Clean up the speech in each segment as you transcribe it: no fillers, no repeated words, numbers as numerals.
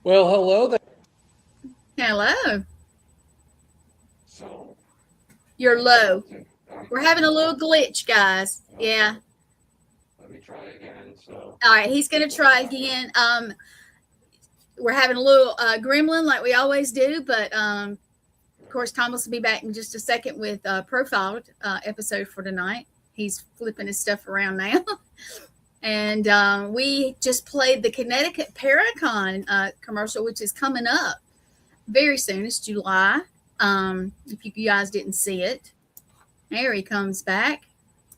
Well, hello there. Hello. So, You're let me low. double check. We're Okay, having a little glitch, guys. Yeah. okay. Let me try again. So, All right. He's going to try again. We're having a little gremlin like we always do, but of course, Thomas will be back in just a second with a profiled episode for tonight. He's flipping his stuff around now. And we just played the Connecticut Paracon commercial, which is coming up very soon. It's July. If you guys didn't see it, there he comes back.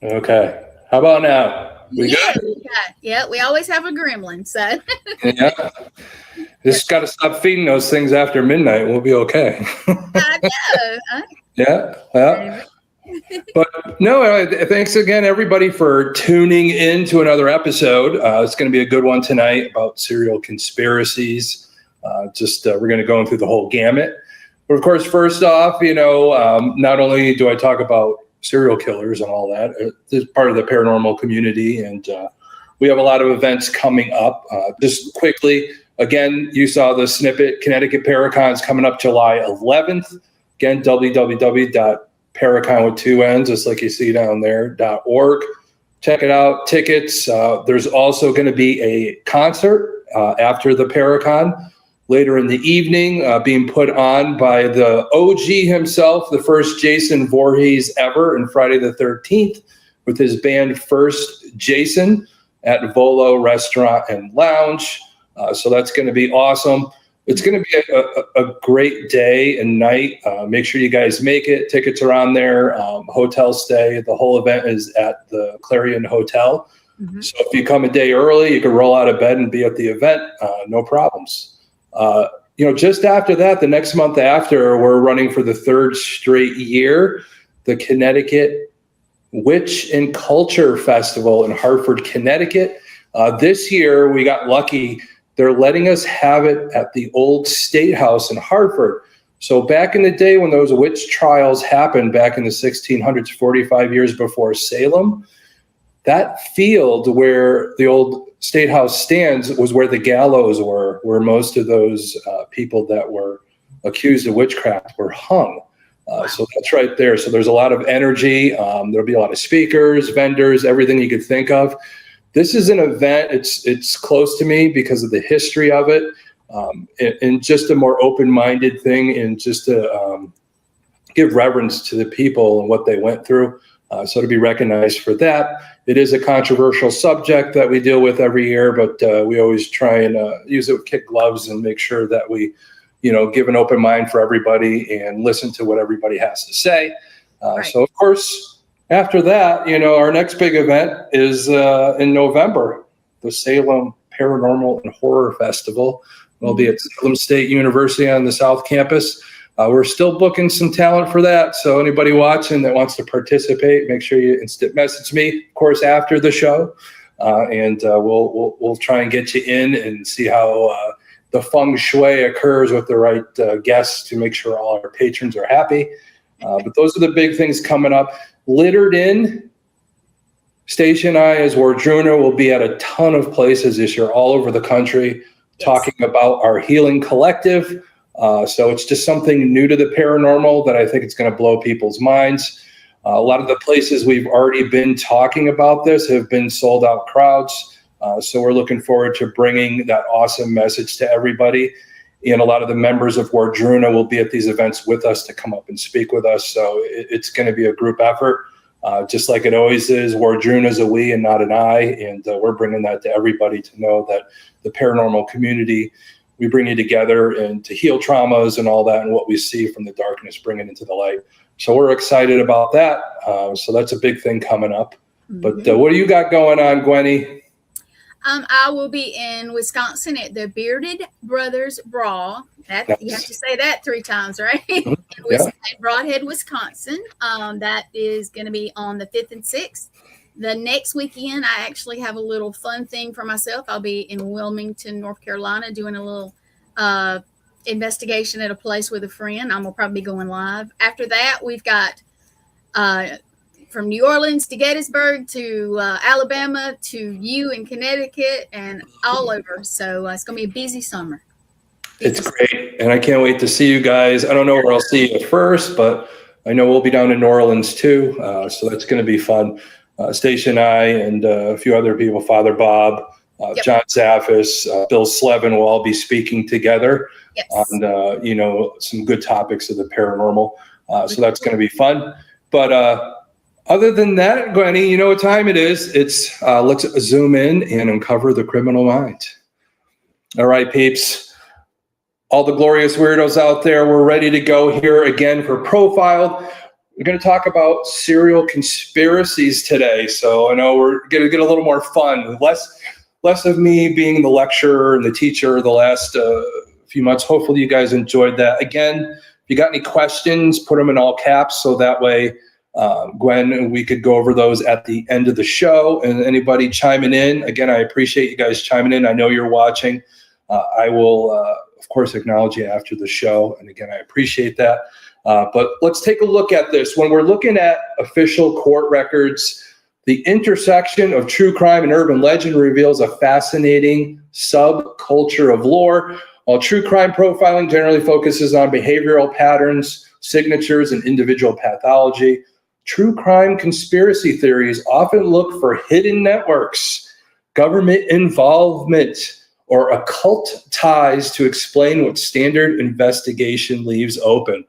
okay. How about now? We Yeah, good? yeah. We always have a gremlin, so Yeah. Just got to stop feeding those things after midnight. We'll be okay. I know. Yeah. Yeah. David. But no, thanks again, everybody, for tuning in to another episode. It's going to be a good one tonight about serial conspiracies. We're going to go through the whole gamut. But of course, first off, not only do I talk about serial killers and all that, it's part of the paranormal community, and we have a lot of events coming up. Just quickly, again, you saw the snippet. Connecticut Paracon's coming up July 11th. Again, www.paracon with two N's, just like you see down there, .org. Check it out. Tickets. There's also going to be a concert after the Paracon later in the evening, being put on by the OG himself, the first Jason Voorhees ever, in Friday the 13th, with his band First Jason at Volo Restaurant and Lounge. So that's going to be awesome. It's going to be a great day and night. Make sure you guys make it. Tickets are on there. Hotel stay. The whole event is at the Clarion Hotel. Mm-hmm. So if you come a day early, you can roll out of bed and be at the event. No problems. Just after that, the next month after, we're running for the third straight year, the Connecticut Witch and Culture Festival in Hartford, Connecticut. This year, we got lucky. They're letting us have it at the old State House in Hartford. So back in the day when those witch trials happened back in the 1600s, 45 years before Salem, that field where the old State House stands was where the gallows were, where most of those people that were accused of witchcraft were hung. Wow. So that's right there. So there's a lot of energy. There'll be a lot of speakers, vendors, everything you could think of. This is an event. It's close to me because of the history of it, and just a more open-minded thing, and just to give reverence to the people and what they went through. So to be recognized for that. It is a controversial subject that we deal with every year, but we always try and use it with kid gloves and make sure that we, give an open mind for everybody and listen to what everybody has to say. Right. So, of course, after that, our next big event is in November, the Salem Paranormal and Horror Festival. It'll be at Salem State University on the South Campus. We're still booking some talent for that. So anybody watching that wants to participate, make sure you instant message me, of course, after the show. And we'll try and get you in and see how the feng shui occurs with the right guests to make sure all our patrons are happy. But those are the big things coming up. Littered in, Station I as Wardruna will be at a ton of places this year all over the country, talking about our healing collective. So it's just something new to the paranormal that I think it's going to blow people's minds. A lot of the places we've already been talking about this have been sold out crowds. So we're looking forward to bringing that awesome message to everybody. And a lot of the members of Wardruna will be at these events with us to come up and speak with us. So it's going to be a group effort, just like it always is. Wardruna is a we and not an I. And we're bringing that to everybody to know that the paranormal community, we bring you together and to heal traumas and all that and what we see from the darkness, bring it into the light. So we're excited about that. So that's a big thing coming up. But what do you got going on, Gwenny? I will be in Wisconsin at the Bearded Brothers Brawl. Nice. You have to say that 3 times, right? Yeah. In Broadhead, Wisconsin. That is going to be on the 5th and 6th. The next weekend, I actually have a little fun thing for myself. I'll be in Wilmington, North Carolina, doing a little investigation at a place with a friend. I'm going to probably be going live. After that, we've got from New Orleans to Gettysburg to Alabama to you in Connecticut and all over. So it's going to be a busy summer. It's great, and I can't wait to see you guys. I don't know where I'll see you first, but I know we'll be down in New Orleans too, so that's going to be fun. Stacia and I and a few other people, Father Bob, Yep. John Zaffis, Bill Slevin will all be speaking together Yes. on some good topics of the paranormal. So that's going to be fun. But other than that, Gwenny, you know what time it is? It's let's zoom in and uncover the criminal mind. All right, peeps. All the glorious weirdos out there, we're ready to go here again for Profiled. We're going to talk about serial conspiracies today. So I know we're going to get a little more fun, less of me being the lecturer and the teacher the last few months. Hopefully you guys enjoyed that. Again, if you got any questions, put them in all caps so that way Gwen, we could go over those at the end of the show. And anybody chiming in, again, I appreciate you guys chiming in. I know you're watching. I will, of course, acknowledge you after the show. And again, I appreciate that. But let's take a look at this. When we're looking at official court records, the intersection of true crime and urban legend reveals a fascinating subculture of lore. While true crime profiling generally focuses on behavioral patterns, signatures, and individual pathology, true crime conspiracy theories often look for hidden networks, government involvement, or occult ties to explain what standard investigation leaves open.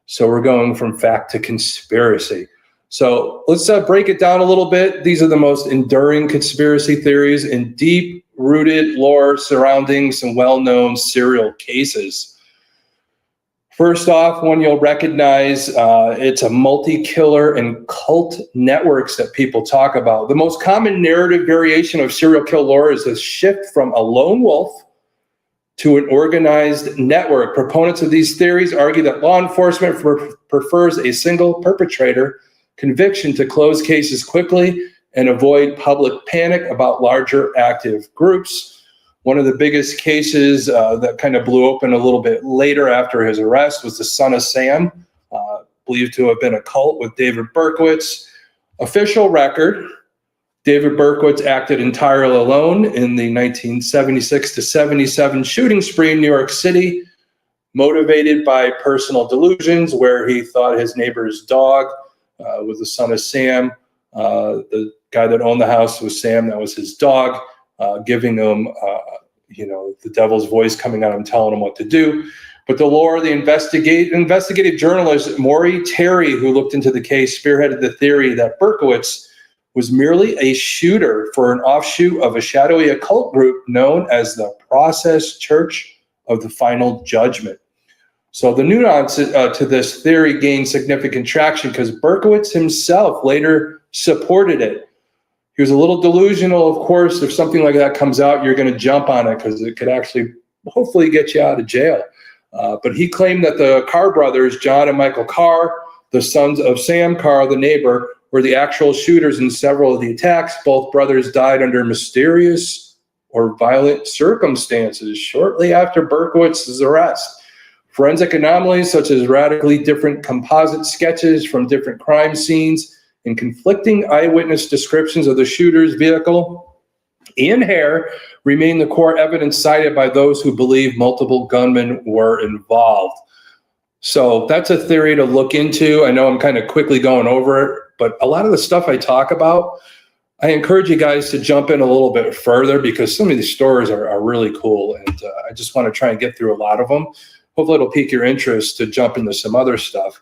So we're going from fact to conspiracy. So let's break it down a little bit. These are the most enduring conspiracy theories and deep-rooted lore surrounding some well-known serial cases. First off, one you'll recognize, it's a multi-killer and cult networks that people talk about. The most common narrative variation of serial kill lore is a shift from a lone wolf to an organized network. Proponents of these theories argue that law enforcement prefers a single perpetrator conviction to close cases quickly and avoid public panic about larger active groups. One of the biggest cases that kind of blew open a little bit later after his arrest was the Son of Sam, believed to have been a cult with David Berkowitz. Official record, David Berkowitz acted entirely alone in the 1976 to 77 shooting spree in New York City, motivated by personal delusions where he thought his neighbor's dog was the Son of Sam. The guy that owned the house was Sam, that was his dog. Giving him, the devil's voice coming at him, telling him what to do. But the lore, the investigative journalist Maury Terry, who looked into the case, spearheaded the theory that Berkowitz was merely a shooter for an offshoot of a shadowy occult group known as the Process Church of the Final Judgment. So the nuance to this theory gained significant traction because Berkowitz himself later supported it. He was a little delusional, of course. If something like that comes out, you're going to jump on it because it could actually hopefully get you out of jail. But he claimed that the Carr brothers, John and Michael Carr, the sons of Sam Carr, the neighbor, were the actual shooters in several of the attacks. Both brothers died under mysterious or violent circumstances shortly after Berkowitz's arrest. Forensic anomalies such as radically different composite sketches from different crime scenes and conflicting eyewitness descriptions of the shooter's vehicle and hair remain the core evidence cited by those who believe multiple gunmen were involved. So that's a theory to look into. I know I'm kind of quickly going over it, but a lot of the stuff I talk about, I encourage you guys to jump in a little bit further because some of these stories are really cool. And I just want to try and get through a lot of them. Hopefully it'll pique your interest to jump into some other stuff.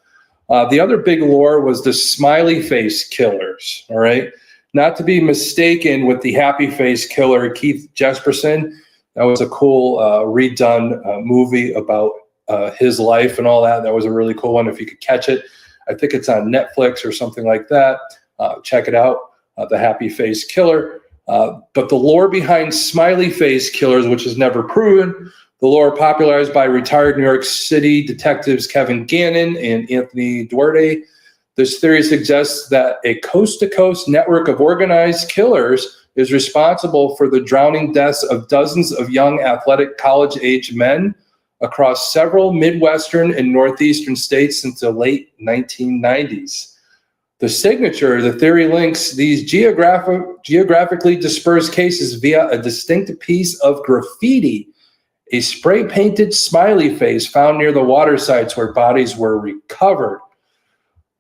The other big lore was the smiley face killers, all right? Not to be mistaken with the happy face killer, Keith Jesperson. That was a cool redone movie about his life and all that. That was a really cool one if you could catch it. I think it's on Netflix or something like that. Check it out, the happy face killer. But the lore behind smiley face killers, which is never proven, the lore popularized by retired New York City detectives Kevin Gannon and Anthony Duarte. This theory suggests that a coast-to-coast network of organized killers is responsible for the drowning deaths of dozens of young athletic college-age men across several Midwestern and Northeastern states since the late 1990s. The signature, the theory links these geographically dispersed cases via a distinct piece of graffiti a spray-painted smiley face found near the water sites where bodies were recovered.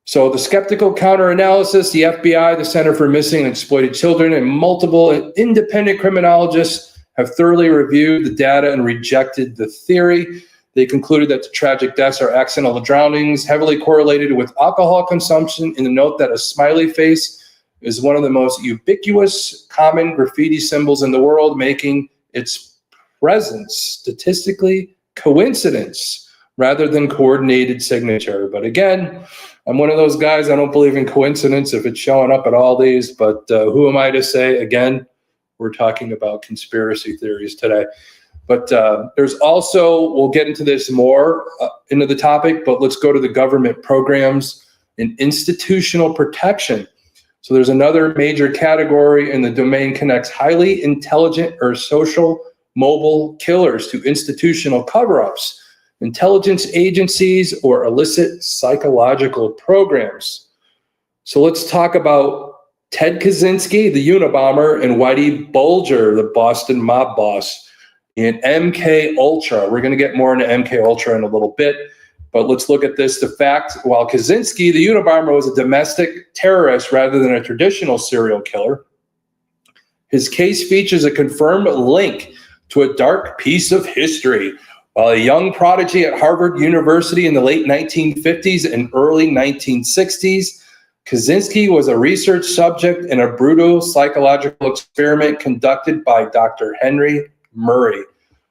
So the skeptical counter-analysis, the FBI, the Center for Missing and Exploited Children, and multiple independent criminologists have thoroughly reviewed the data and rejected the theory. They concluded that the tragic deaths are accidental drownings, heavily correlated with alcohol consumption, and the note that a smiley face is one of the most ubiquitous common graffiti symbols in the world, making its presence statistically coincidence rather than coordinated signature. But again, I'm one of those guys, I don't believe in coincidence if it's showing up at all these, but who am I to say? Again, we're talking about conspiracy theories today. But there's also, we'll get into this more into the topic, but let's go to the government programs and institutional protection. So there's another major category, and the domain connects highly intelligent or social mobile killers to institutional cover-ups, intelligence agencies, or illicit psychological programs. So let's talk about Ted Kaczynski, the Unabomber, and Whitey Bulger, the Boston mob boss, and MK Ultra. We're going to get more into MK Ultra in a little bit, but let's look at this. The fact, while Kaczynski, the Unabomber, was a domestic terrorist rather than a traditional serial killer, his case features a confirmed link to a dark piece of history. While a young prodigy at Harvard University in the late 1950s and early 1960s, Kaczynski was a research subject in a brutal psychological experiment conducted by Dr. Henry Murray.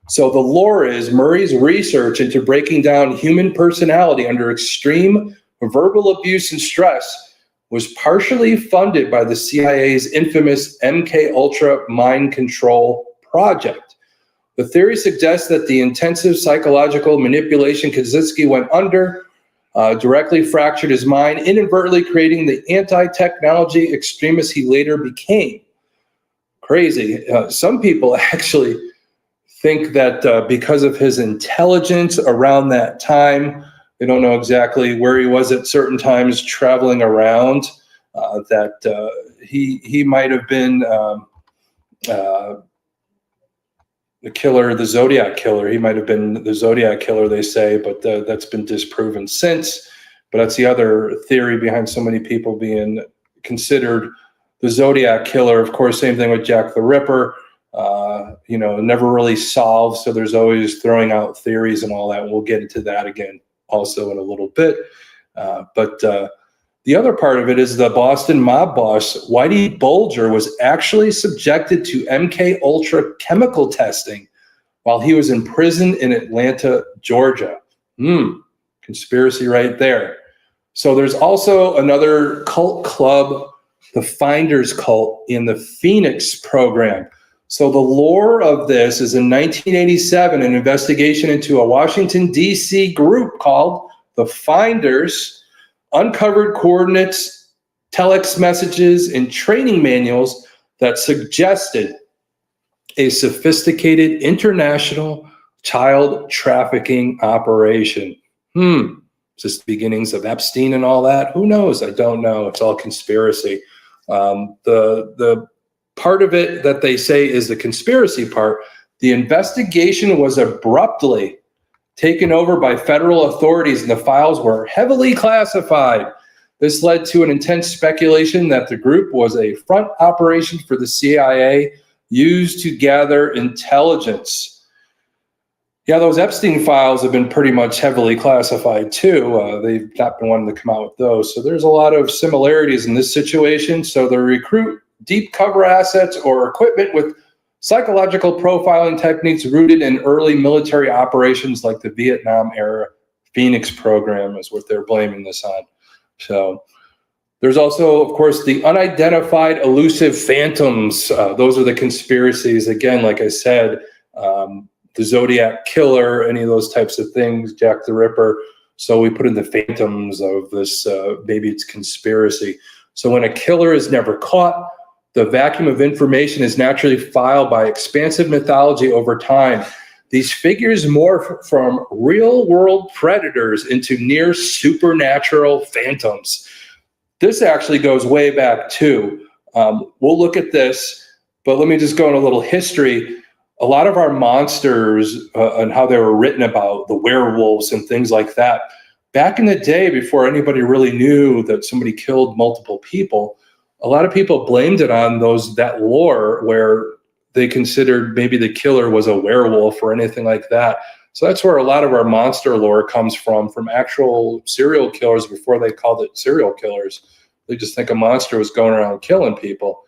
So the lore is Murray's research into breaking down human personality under extreme verbal abuse and stress was partially funded by the CIA's infamous MK Ultra mind control project. The theory suggests that the intensive psychological manipulation Kaczynski went under directly fractured his mind, inadvertently creating the anti-technology extremist he later became. Crazy. Some people actually think that because of his intelligence around that time, they don't know exactly where he was at certain times traveling around, that he might have been the killer, the Zodiac killer. He might have been the Zodiac killer, they say, but that's been disproven since. But that's the other theory behind so many people being considered the Zodiac killer. Of course, same thing with Jack the Ripper. Never really solved. So there's always throwing out theories and all that. And we'll get into that again also in a little bit. But the other part of it is the Boston mob boss, Whitey Bulger, was actually subjected to MK Ultra chemical testing while he was in prison in Atlanta, Georgia. Conspiracy right there. So there's also another cult club, the Finders Cult, in the Phoenix program. So the lore of this is in 1987, an investigation into a Washington, D.C. group called the Finders uncovered coordinates, telex messages, and training manuals that suggested a sophisticated international child trafficking operation. Is this the beginnings of Epstein and all that? Who knows? I don't know. It's all conspiracy. The part of it that they say is the conspiracy part. The investigation was abruptly taken over by federal authorities, and the files were heavily classified. This led to an intense speculation that the group was a front operation for the CIA used to gather intelligence. Yeah, those Epstein files have been pretty much heavily classified too. They've not been wanting to come out with those. So there's a lot of similarities in this situation. So they recruit deep cover assets or equipment with psychological profiling techniques rooted in early military operations like the Vietnam-era Phoenix program is what they're blaming this on. So there's also, of course, the unidentified elusive phantoms. Those are the conspiracies. Again, like I said, the Zodiac killer, any of those types of things, Jack the Ripper. So we put in the phantoms of this, maybe it's conspiracy. So when a killer is never caught, the vacuum of information is naturally filed by expansive mythology over time. These figures morph from real-world predators into near supernatural phantoms. This actually goes way back too. We'll look at this, but let me just go in a little history. a lot of our monsters and how they were written about, the werewolves and things like that, back in the day, before anybody really knew that somebody killed multiple people, a lot of people blamed it on that lore where they considered maybe the killer was a werewolf or anything like that. So that's where a lot of our monster lore comes from actual serial killers before they called it serial killers. They just think a monster was going around killing people,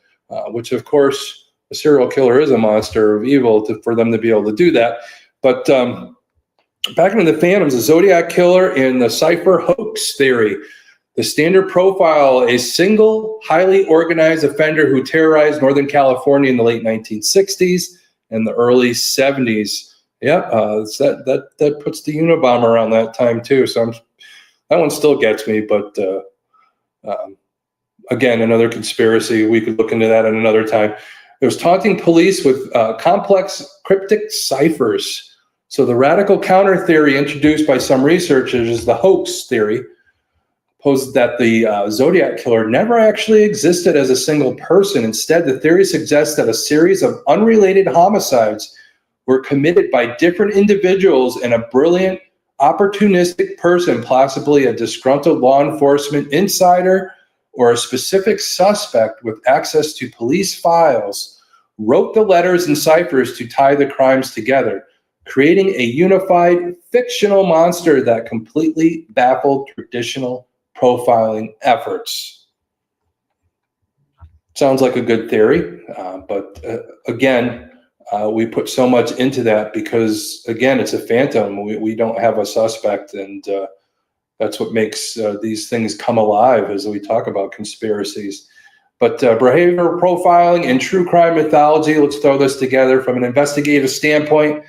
which of course a serial killer is a monster of evil for them to be able to do that. But back into the Phantoms, the Zodiac Killer and the Cipher Hoax Theory. The standard profile, a single, highly organized offender who terrorized Northern California in the late 1960s and the early 70s. Yeah, that puts the Unabomber around that time too. So that one still gets me, but again, another conspiracy. We could look into that at another time. There's taunting police with complex cryptic ciphers. So the radical counter theory introduced by some researchers is the hoax theory, posed that the Zodiac Killer never actually existed as a single person. Instead, the theory suggests that a series of unrelated homicides were committed by different individuals and a brilliant, opportunistic person, possibly a disgruntled law enforcement insider or a specific suspect with access to police files, wrote the letters and ciphers to tie the crimes together, creating a unified fictional monster that completely baffled traditional profiling efforts. Sounds like a good theory, but again, we put so much into that because, again, it's a phantom. We don't have a suspect, and that's what makes these things come alive as we talk about conspiracies. But behavioral profiling and true crime mythology, let's throw this together from an investigative standpoint.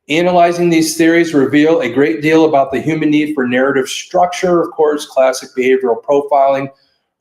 Analyzing these theories reveal a great deal about the human need for narrative structure. Of course, classic behavioral profiling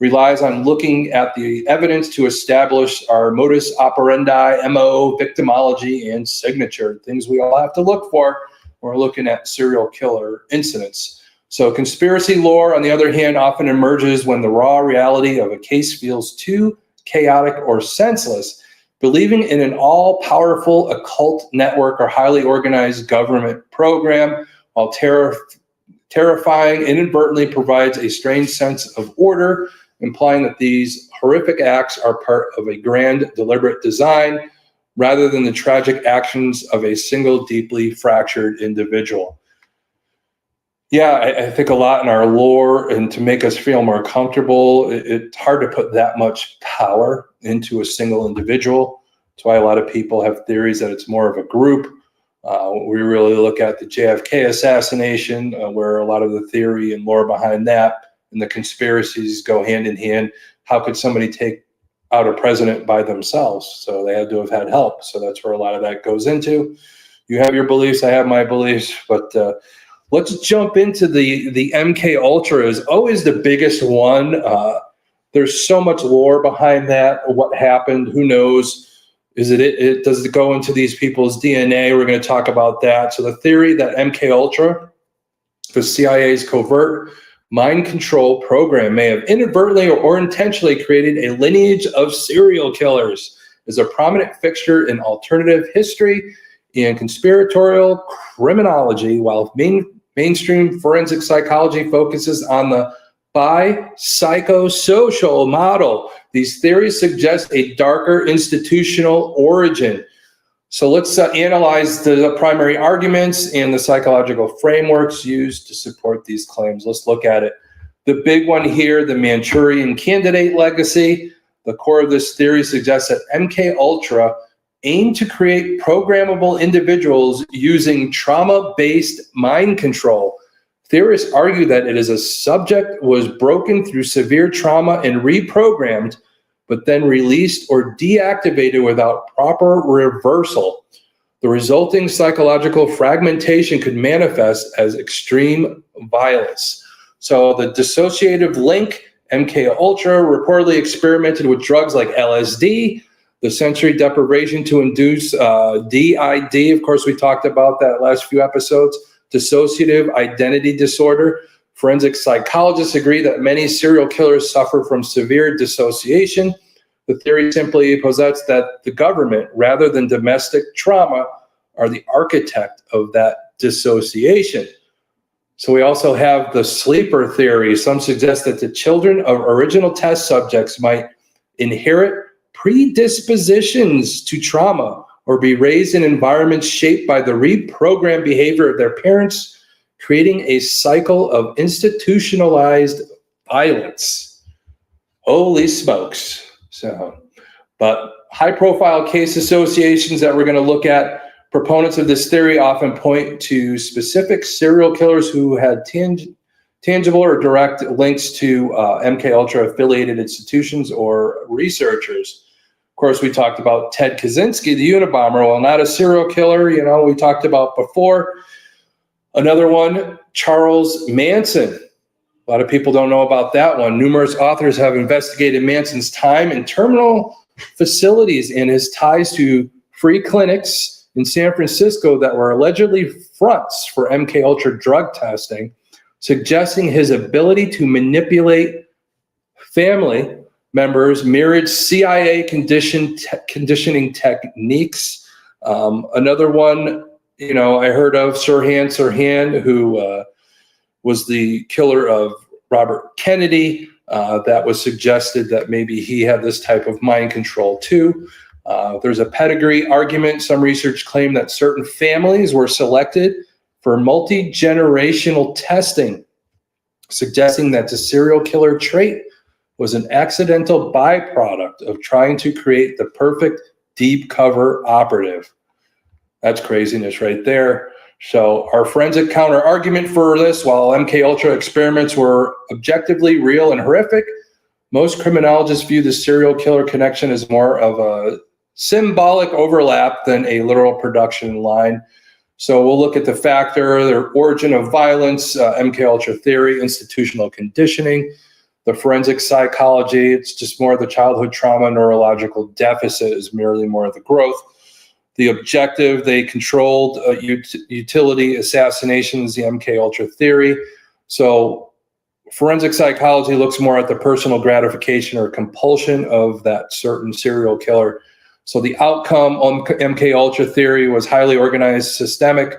relies on looking at the evidence to establish our modus operandi, MO, victimology, and signature, things we all have to look for when we're looking at serial killer incidents. So conspiracy lore, on the other hand, often emerges when the raw reality of a case feels too chaotic or senseless. Believing in an all-powerful occult network or highly organized government program, while terrifying, inadvertently provides a strange sense of order, implying that these horrific acts are part of a grand, deliberate design, rather than the tragic actions of a single, deeply fractured individual. Yeah, I think a lot in our lore, and to make us feel more comfortable, it's hard to put that much power into a single individual. That's why a lot of people have theories that it's more of a group. We really look at the JFK assassination, where a lot of the theory and lore behind that and the conspiracies go hand in hand. How could somebody take out a president by themselves? So they had to have had help. So that's where a lot of that goes into. You have your beliefs, I have my beliefs, but let's jump into the MK Ultra is always the biggest one. There's so much lore behind that. What happened? Who knows? Does it go into these people's DNA? We're going to talk about that. So the theory that MK Ultra, the CIA's covert mind control program, may have inadvertently or intentionally created a lineage of serial killers, is a prominent fixture in alternative history and conspiratorial criminology, while mainstream forensic psychology focuses on the bi-psychosocial model. These theories suggest a darker institutional origin. So let's analyze the primary arguments and the psychological frameworks used to support these claims. Let's look at it. The big one here, the Manchurian Candidate legacy. The core of this theory suggests that MK Ultra aimed to create programmable individuals using trauma-based mind control. Theorists argue that it is a subject was broken through severe trauma and reprogrammed, but then released or deactivated without proper reversal. The resulting psychological fragmentation could manifest as extreme violence. So the dissociative link, MK Ultra reportedly experimented with drugs like LSD, the sensory deprivation to induce DID. Of course, we talked about that last few episodes. Dissociative identity disorder. Forensic psychologists agree that many serial killers suffer from severe dissociation, The theory simply posits that the government, rather than domestic trauma, are the architect of that dissociation. So we also have the sleeper theory. Some suggest that the children of original test subjects might inherit predispositions to trauma or be raised in environments shaped by the reprogrammed behavior of their parents, creating a cycle of institutionalized violence. Holy smokes. But high-profile case associations that we're going to look at, proponents of this theory often point to specific serial killers who had tangible or direct links to MKUltra affiliated institutions or researchers. Of course, we talked about Ted Kaczynski, the Unabomber. Well, not a serial killer, we talked about before. Another one, Charles Manson. A lot of people don't know about that one. Numerous authors have investigated Manson's time in terminal facilities and his ties to free clinics in San Francisco that were allegedly fronts for MKUltra drug testing, suggesting his ability to manipulate family members, mirrored CIA conditioning techniques. Another one, I heard of Sirhan, who was the killer of Robert Kennedy. That was suggested that maybe he had this type of mind control too. There's a pedigree argument. Some research claim that certain families were selected for multi-generational testing, suggesting that the serial killer trait was an accidental byproduct of trying to create the perfect deep cover operative. That's craziness right there. So our forensic counter argument for this, while MKUltra experiments were objectively real and horrific, most criminologists view the serial killer connection as more of a symbolic overlap than a literal production line. So we'll look at the factor, their origin of violence, MKUltra theory, institutional conditioning, the forensic psychology. It's just more of the childhood trauma, neurological deficit is merely more of the growth. The objective, they controlled utility assassinations, the MKUltra theory. So forensic psychology looks more at the personal gratification or compulsion of that certain serial killer. So the outcome on MKUltra theory was highly organized, systemic,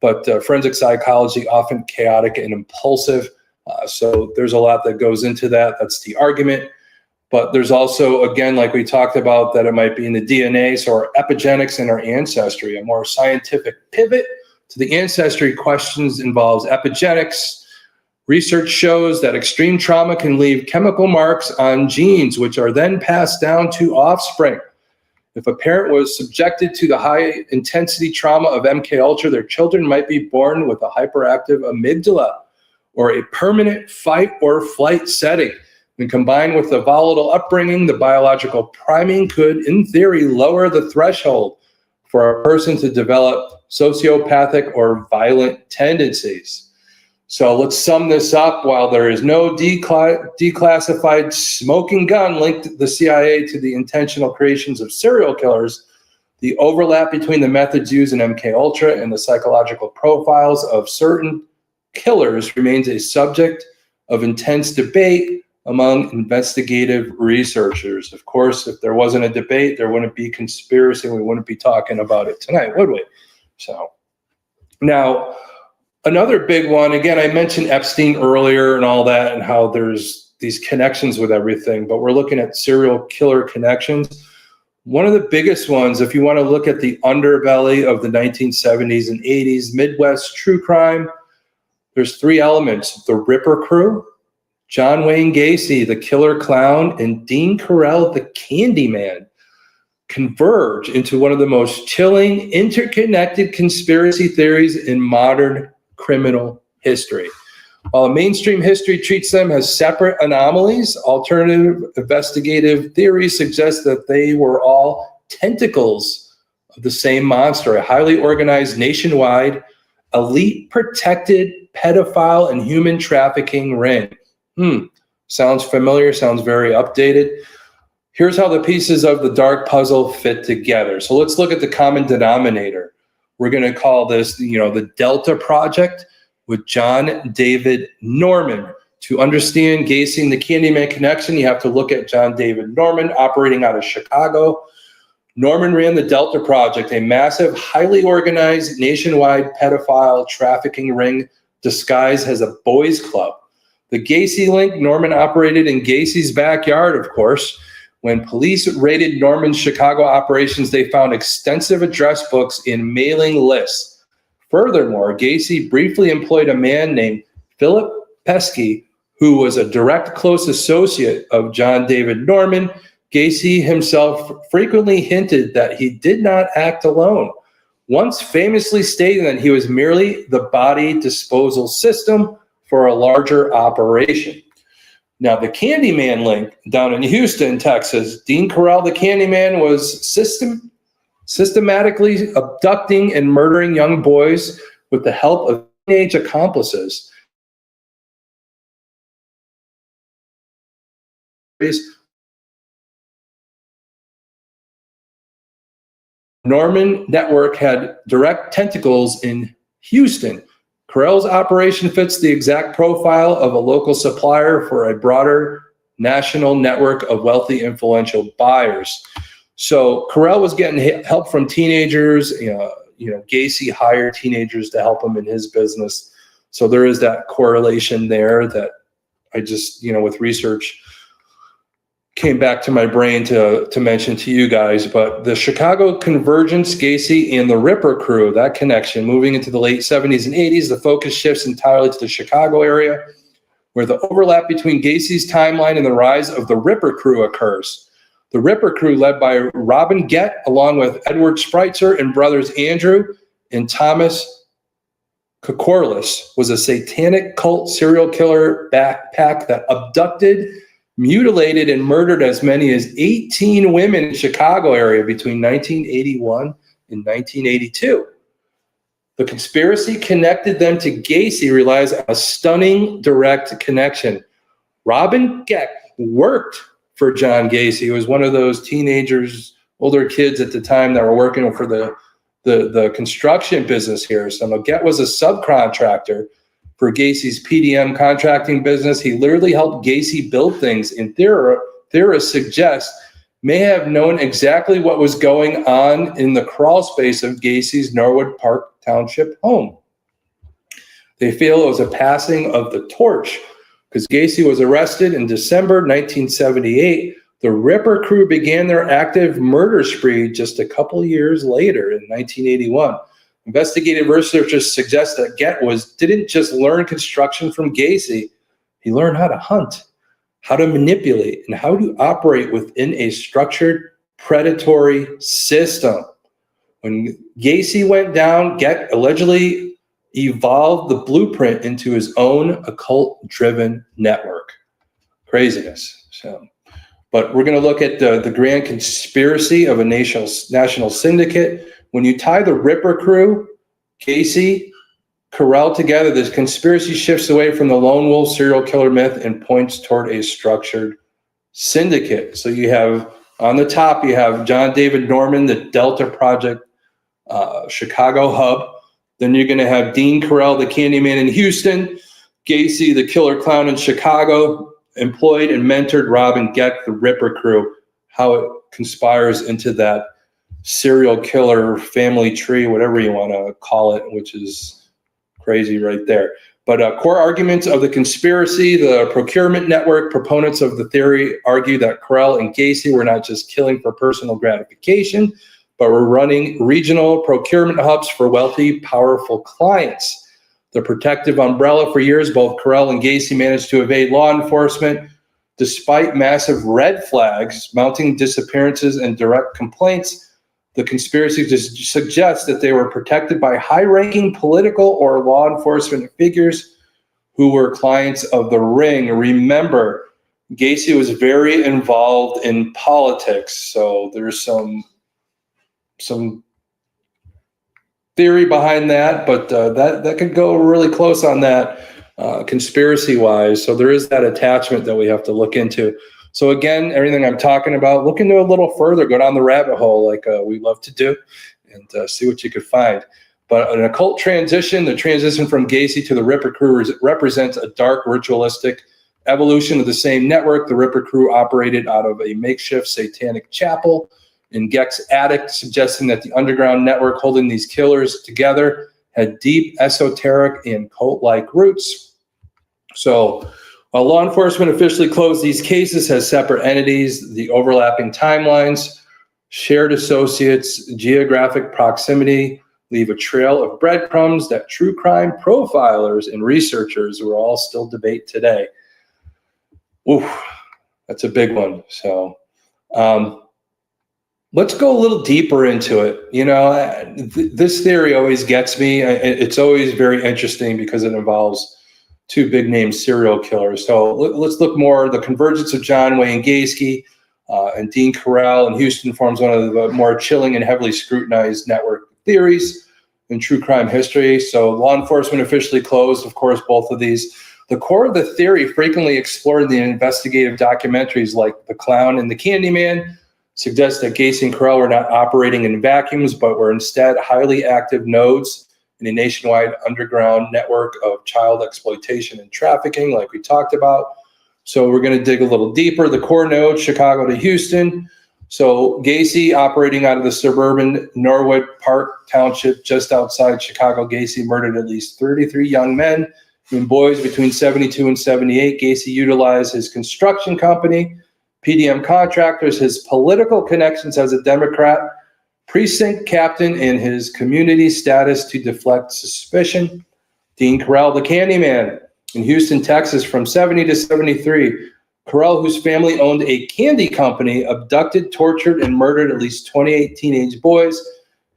but forensic psychology often chaotic and impulsive. So there's a lot that goes into that. That's the argument. But there's also, again, like we talked about, that it might be in the DNA, so our epigenetics and our ancestry. A more scientific pivot to the ancestry questions involves epigenetics. Research shows that extreme trauma can leave chemical marks on genes, which are then passed down to offspring. If a parent was subjected to the high-intensity trauma of MKUltra, their children might be born with a hyperactive amygdala or a permanent fight or flight setting. When combined with the volatile upbringing, the biological priming could, in theory, lower the threshold for a person to develop sociopathic or violent tendencies. So let's sum this up. While there is no declassified smoking gun linked the CIA to the intentional creations of serial killers, the overlap between the methods used in MKUltra and the psychological profiles of certain killers remains a subject of intense debate among investigative researchers. Of course, if there wasn't a debate, there wouldn't be conspiracy, and we wouldn't be talking about it tonight, would we? So now, another big one, again, I mentioned Epstein earlier and all that, and how there's these connections with everything, but we're looking at serial killer connections. One of the biggest ones, if you want to look at the underbelly of the 1970s and 80s, Midwest true crime, there's three elements: the Ripper Crew, John Wayne Gacy, the Killer Clown, and Dean Carell, the Candyman, converge into one of the most chilling, interconnected conspiracy theories in modern criminal history. While mainstream history treats them as separate anomalies, alternative investigative theories suggest that they were all tentacles of the same monster, a highly organized, nationwide, elite protected pedophile and human trafficking ring. Sounds familiar, sounds very updated. Here's how the pieces of the dark puzzle fit together. So let's look at the common denominator. We're going to call this, the Delta Project with John David Norman. To understand Gacy and the Candyman connection, you have to look at John David Norman operating out of Chicago. Norman ran the Delta Project, a massive, highly organized, nationwide pedophile trafficking ring disguised as a boys' club. The Gacy link, Norman operated in Gacy's backyard, of course. When police raided Norman's Chicago operations, they found extensive address books and mailing lists. Furthermore, Gacy briefly employed a man named Philip Pesky, who was a direct close associate of John David Norman. Gacy himself frequently hinted that he did not act alone, once famously stating that he was merely the body disposal system for a larger operation. Now, the Candyman link down in Houston, Texas, Dean Carell, the Candyman, was systematically abducting and murdering young boys with the help of teenage accomplices. Norman network had direct tentacles in Houston. Carell's operation fits the exact profile of a local supplier for a broader national network of wealthy, influential buyers. So Carell was getting help from teenagers. Gacy hired teenagers to help him in his business. So there is that correlation there that I just, with research, came back to my brain to mention to you guys. But the Chicago convergence, Gacy and the Ripper crew, that connection, moving into the late 70s and 80s, the focus shifts entirely to the Chicago area, where the overlap between Gacy's timeline and the rise of the Ripper crew occurs. The Ripper crew, led by Robin Gett, along with Edward Spreitzer and brothers Andrew and Thomas Kokorlis, was a satanic cult serial killer backpack that abducted, mutilated, and murdered as many as 18 women in the Chicago area between 1981 and 1982. The conspiracy connected them to Gacy relies on a stunning direct connection. Robin Gett worked for John Gacy. He was one of those teenagers, older kids at the time that were working for the construction business here. So Gett was a subcontractor for Gacy's PDM contracting business. He literally helped Gacy build things, and theorists suggest may have known exactly what was going on in the crawl space of Gacy's Norwood Park Township home. They feel it was a passing of the torch because Gacy was arrested in December 1978. The Ripper crew began their active murder spree just a couple years later in 1981. Investigative researchers suggest that Gett didn't just learn construction from Gacy. He learned how to hunt, how to manipulate, and how to operate within a structured predatory system. When Gacy went down, Gett allegedly evolved the blueprint into his own occult-driven network. Craziness. But we're going to look at the grand conspiracy of a national syndicate. When you tie the Ripper crew, Gacy, Carell together, this conspiracy shifts away from the lone wolf serial killer myth and points toward a structured syndicate. So you have, on the top, you have John David Norman, the Delta Project Chicago hub. Then you're going to have Dean Carell, the Candyman in Houston, Gacy, the killer clown in Chicago, employed and mentored Robin Gett, the Ripper crew, how it conspires into that serial killer family tree, whatever you want to call it, which is crazy right there. But core arguments of the conspiracy, the procurement network, proponents of the theory argue that Carell and Gacy were not just killing for personal gratification, but were running regional procurement hubs for wealthy, powerful clients. The protective umbrella for years, both Carell and Gacy managed to evade law enforcement despite massive red flags, mounting disappearances, and direct complaints. The conspiracy just suggests that they were protected by high-ranking political or law enforcement figures who were clients of the ring. Remember, Gacy was very involved in politics, so there's some theory behind that, but that could go really close on that conspiracy-wise. So there is that attachment that we have to look into. So again, everything I'm talking about, look into a little further, go down the rabbit hole like we love to do, and see what you could find. But an occult transition, the transition from Gacy to the Ripper crew represents a dark, ritualistic evolution of the same network. The Ripper crew operated out of a makeshift satanic chapel in Geck's attic, suggesting that the underground network holding these killers together had deep esoteric and cult-like roots. So while law enforcement officially closed these cases as separate entities, the overlapping timelines, shared associates, geographic proximity leave a trail of breadcrumbs that true crime profilers and researchers will all still debate today. Oof, that's a big one. So let's go a little deeper into it. You know, this theory always gets me. It's always very interesting because it involves two big name serial killers. So let's look more. The convergence of John Wayne Gacy and Dean Carell in Houston forms one of the more chilling and heavily scrutinized network theories in true crime history. So law enforcement officially closed, of course, both of these. The core of the theory frequently explored in the investigative documentaries like The Clown and the Candyman suggests that Gacy and Carell were not operating in vacuums, but were instead highly active nodes in a nationwide underground network of child exploitation and trafficking, like we talked about. So we're going to dig a little deeper. The core node, Chicago to Houston. So Gacy, operating out of the suburban Norwood Park Township just outside Chicago, Gacy murdered at least 33 young men and boys between 72 and 78. Gacy utilized his construction company, PDM Contractors, his political connections as a Democrat, precinct captain, and his community status to deflect suspicion. Dean Carell, the Candyman, in Houston, Texas, from 70 to 73. Carell, whose family owned a candy company, abducted, tortured, and murdered at least 28 teenage boys.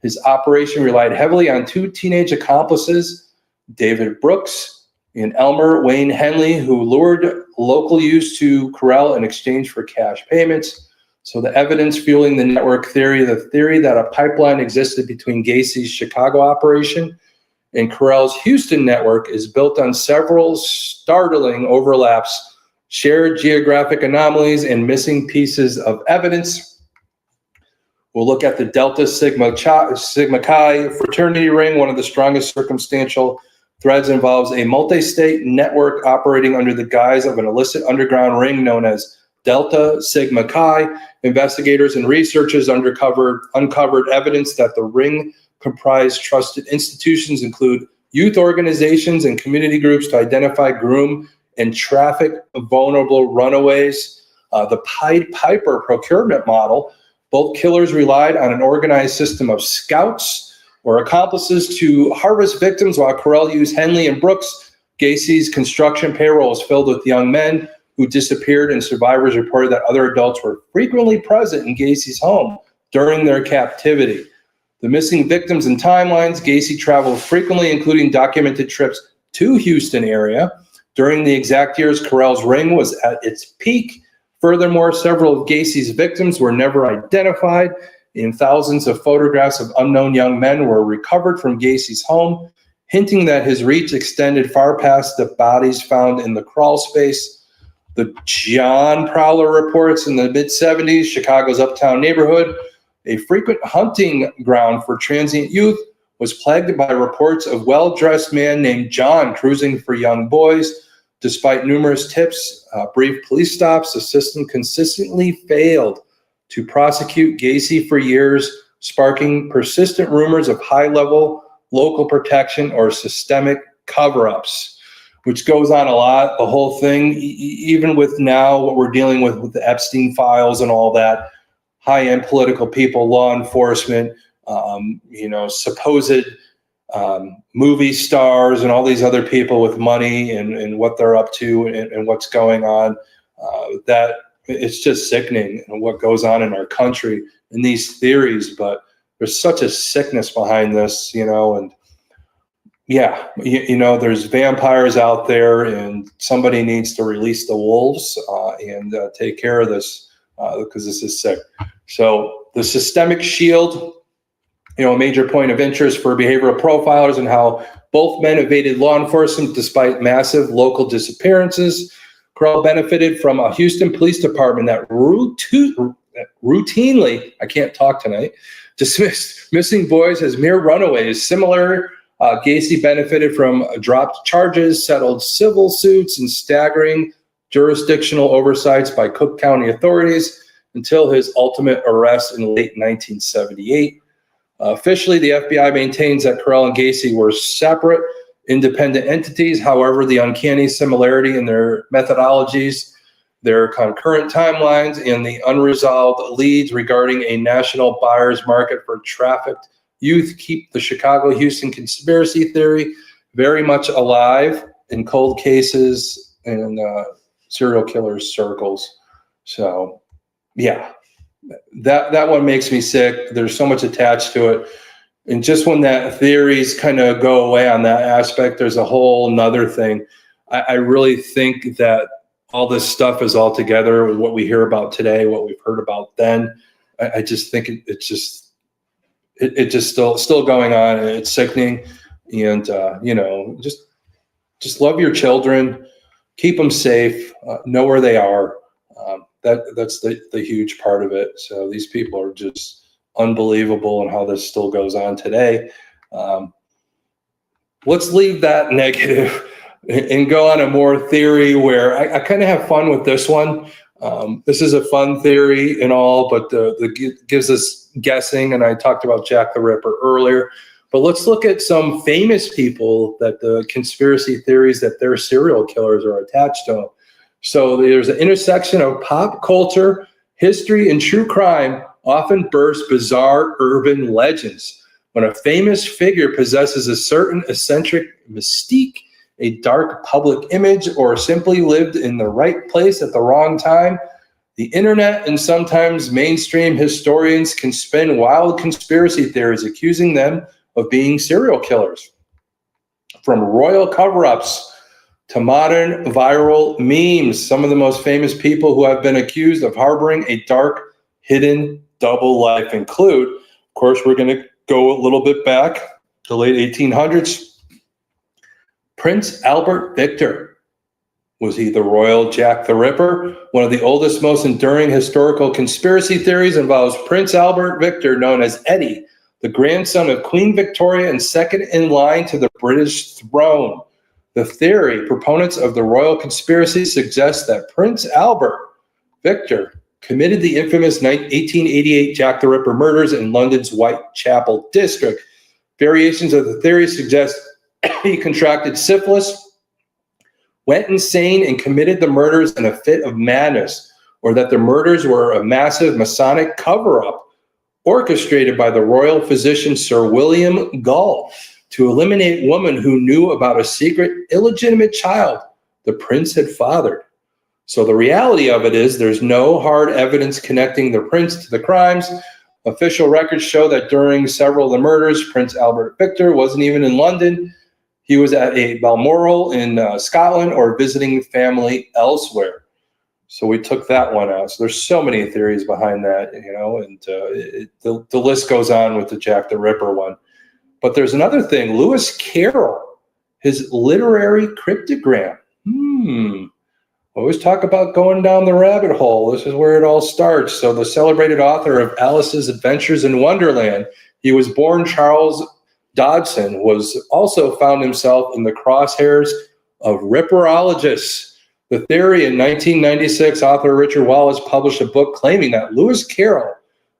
His operation relied heavily on two teenage accomplices, David Brooks and Elmer Wayne Henley, who lured local youth to Carell in exchange for cash payments. So the evidence fueling the network theory, the theory that a pipeline existed between Gacy's Chicago operation and Carell's Houston network, is built on several startling overlaps, shared geographic anomalies, and missing pieces of evidence. We'll look at the Delta Sigma Chi fraternity ring. One of the strongest circumstantial threads involves a multi-state network operating under the guise of an illicit underground ring known as Delta Sigma Chi. Investigators and researchers uncovered evidence that the ring comprised trusted institutions, include youth organizations and community groups, to identify, groom, and traffic vulnerable runaways. The Pied Piper procurement model. Both killers relied on an organized system of scouts or accomplices to harvest victims, while Carell used Henley and Brooks. Gacy's construction payroll was filled with young men who disappeared, and survivors reported that other adults were frequently present in Gacy's home during their captivity. The missing victims and timelines. Gacy traveled frequently, including documented trips to Houston area during the exact years Carell's ring was at its peak. Furthermore, several of Gacy's victims were never identified, and thousands of photographs of unknown young men were recovered from Gacy's home, hinting that his reach extended far past the bodies found in the crawl space. The John Prowler reports in the mid-70s, Chicago's uptown neighborhood, a frequent hunting ground for transient youth, was plagued by reports of well-dressed man named John cruising for young boys. Despite numerous tips, brief police stops, the system consistently failed to prosecute Gacy for years, sparking persistent rumors of high-level local protection or systemic cover-ups, which goes on a lot, the whole thing, even with now what we're dealing with the Epstein files and all that, high-end political people, law enforcement, supposed movie stars and all these other people with money and what they're up to and what's going on. That it's just sickening what goes on in our country in these theories, but there's such a sickness behind this, and yeah, there's vampires out there, and somebody needs to release the wolves and take care of this because this is sick. So the systemic shield, a major point of interest for behavioral profilers, and how both men evaded law enforcement despite massive local disappearances. Carell benefited from a Houston police department that routinely, I can't talk tonight, dismissed missing boys as mere runaways. Similar, Gacy benefited from dropped charges, settled civil suits, and staggering jurisdictional oversights by Cook County authorities until his ultimate arrest in late 1978. Officially, the FBI maintains that Carell and Gacy were separate, independent entities. However, the uncanny similarity in their methodologies, their concurrent timelines, and the unresolved leads regarding a national buyer's market for trafficked youth keep the Chicago-Houston conspiracy theory very much alive in cold cases and serial killers circles. So, yeah, that one makes me sick. There's so much attached to it. And just when that theories kind of go away on that aspect, there's a whole nother thing. I really think that all this stuff is all together with what we hear about today, what we've heard about then. I just think it's just still going on, and it's sickening. And just love your children, keep them safe, know where they are. That's the huge part of it. So these people are just unbelievable, and how this still goes on today. Let's leave that negative and go on a more theory where I kind of have fun with this one. This is a fun theory and all, but gives us guessing. And I talked about Jack the Ripper earlier. But let's look at some famous people that the conspiracy theories that they're serial killers are attached to. So there's an intersection of pop culture, history, and true crime often burst bizarre urban legends. When a famous figure possesses a certain eccentric mystique, a dark public image, or simply lived in the right place at the wrong time, the internet and sometimes mainstream historians can spin wild conspiracy theories accusing them of being serial killers. From royal cover-ups to modern viral memes, some of the most famous people who have been accused of harboring a dark, hidden double life include, of course, we're going to go a little bit back to the late 1800s. Prince Albert Victor. Was he the royal Jack the Ripper? One of the oldest, most enduring historical conspiracy theories involves Prince Albert Victor, known as Eddie, the grandson of Queen Victoria and second in line to the British throne. The theory, proponents of the royal conspiracy suggest that Prince Albert Victor committed the infamous 1888 Jack the Ripper murders in London's Whitechapel district. Variations of the theory suggest he contracted syphilis, went insane, and committed the murders in a fit of madness, or that the murders were a massive Masonic cover-up orchestrated by the royal physician Sir William Gull to eliminate women who knew about a secret illegitimate child the prince had fathered. So the reality of it is there's no hard evidence connecting the prince to the crimes. Official records show that during several of the murders, Prince Albert Victor wasn't even in London. He was at a Balmoral in Scotland or visiting family elsewhere. So we took that one out. So there's so many theories behind that, and the list goes on with the Jack the Ripper one. But there's another thing, Lewis Carroll, his literary cryptogram. Always talk about going down the rabbit hole. This is where it all starts. So the celebrated author of Alice's Adventures in Wonderland, he was born Charles Dodson, was also found himself in the crosshairs of ripperologists. The theory in 1996, author Richard Wallace published a book claiming that Lewis Carroll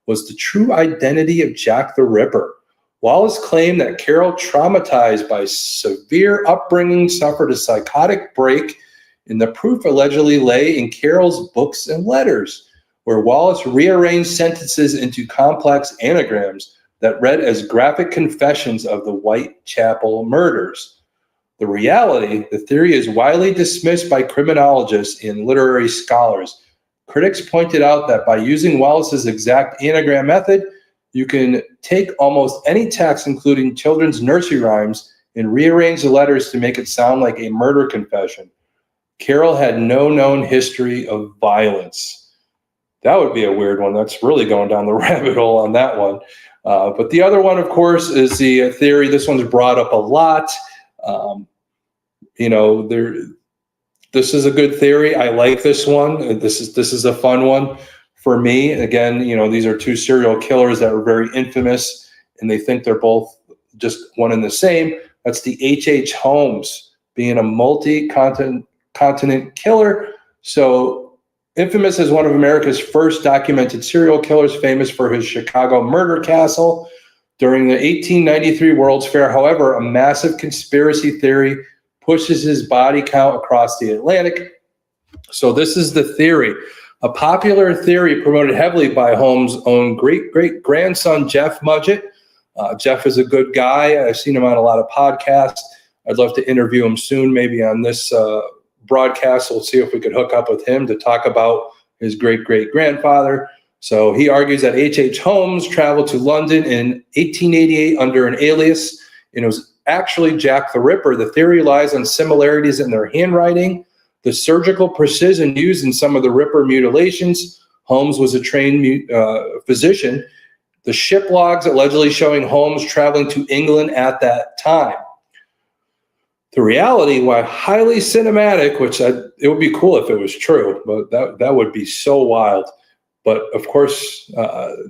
was the true identity of Jack the Ripper. Wallace claimed that Carroll, traumatized by severe upbringing, suffered a psychotic break, and the proof allegedly lay in Carroll's books and letters, where Wallace rearranged sentences into complex anagrams that read as graphic confessions of the Whitechapel murders. The reality, the theory is widely dismissed by criminologists and literary scholars. Critics pointed out that by using Wallace's exact anagram method, you can take almost any text, including children's nursery rhymes, and rearrange the letters to make it sound like a murder confession. Carroll had no known history of violence. That would be a weird one. That's really going down the rabbit hole on that one. But the other one, of course, is the theory. This one's brought up a lot. This is a good theory. I like this one. This is a fun one for me. Again, these are two serial killers that were very infamous, and they think they're both just one and the same. That's the H.H. Holmes being a multi-continent killer So infamous as one of America's first documented serial killers, famous for his Chicago murder castle during the 1893 World's Fair. However, a massive conspiracy theory pushes his body count across the Atlantic. So this is the theory. A popular theory promoted heavily by Holmes' own great-great-grandson, Jeff Mudgett. Jeff is a good guy. I've seen him on a lot of podcasts. I'd love to interview him soon, maybe on this broadcast. We'll see if we could hook up with him to talk about his great-great-grandfather. So he argues that H.H. Holmes traveled to London in 1888 under an alias, and it was actually Jack the Ripper. The theory lies on similarities in their handwriting, the surgical precision used in some of the Ripper mutilations. Holmes was a trained physician. The ship logs allegedly showing Holmes traveling to England at that time. The reality, while highly cinematic, which it would be cool if it was true, but that would be so wild. But of course,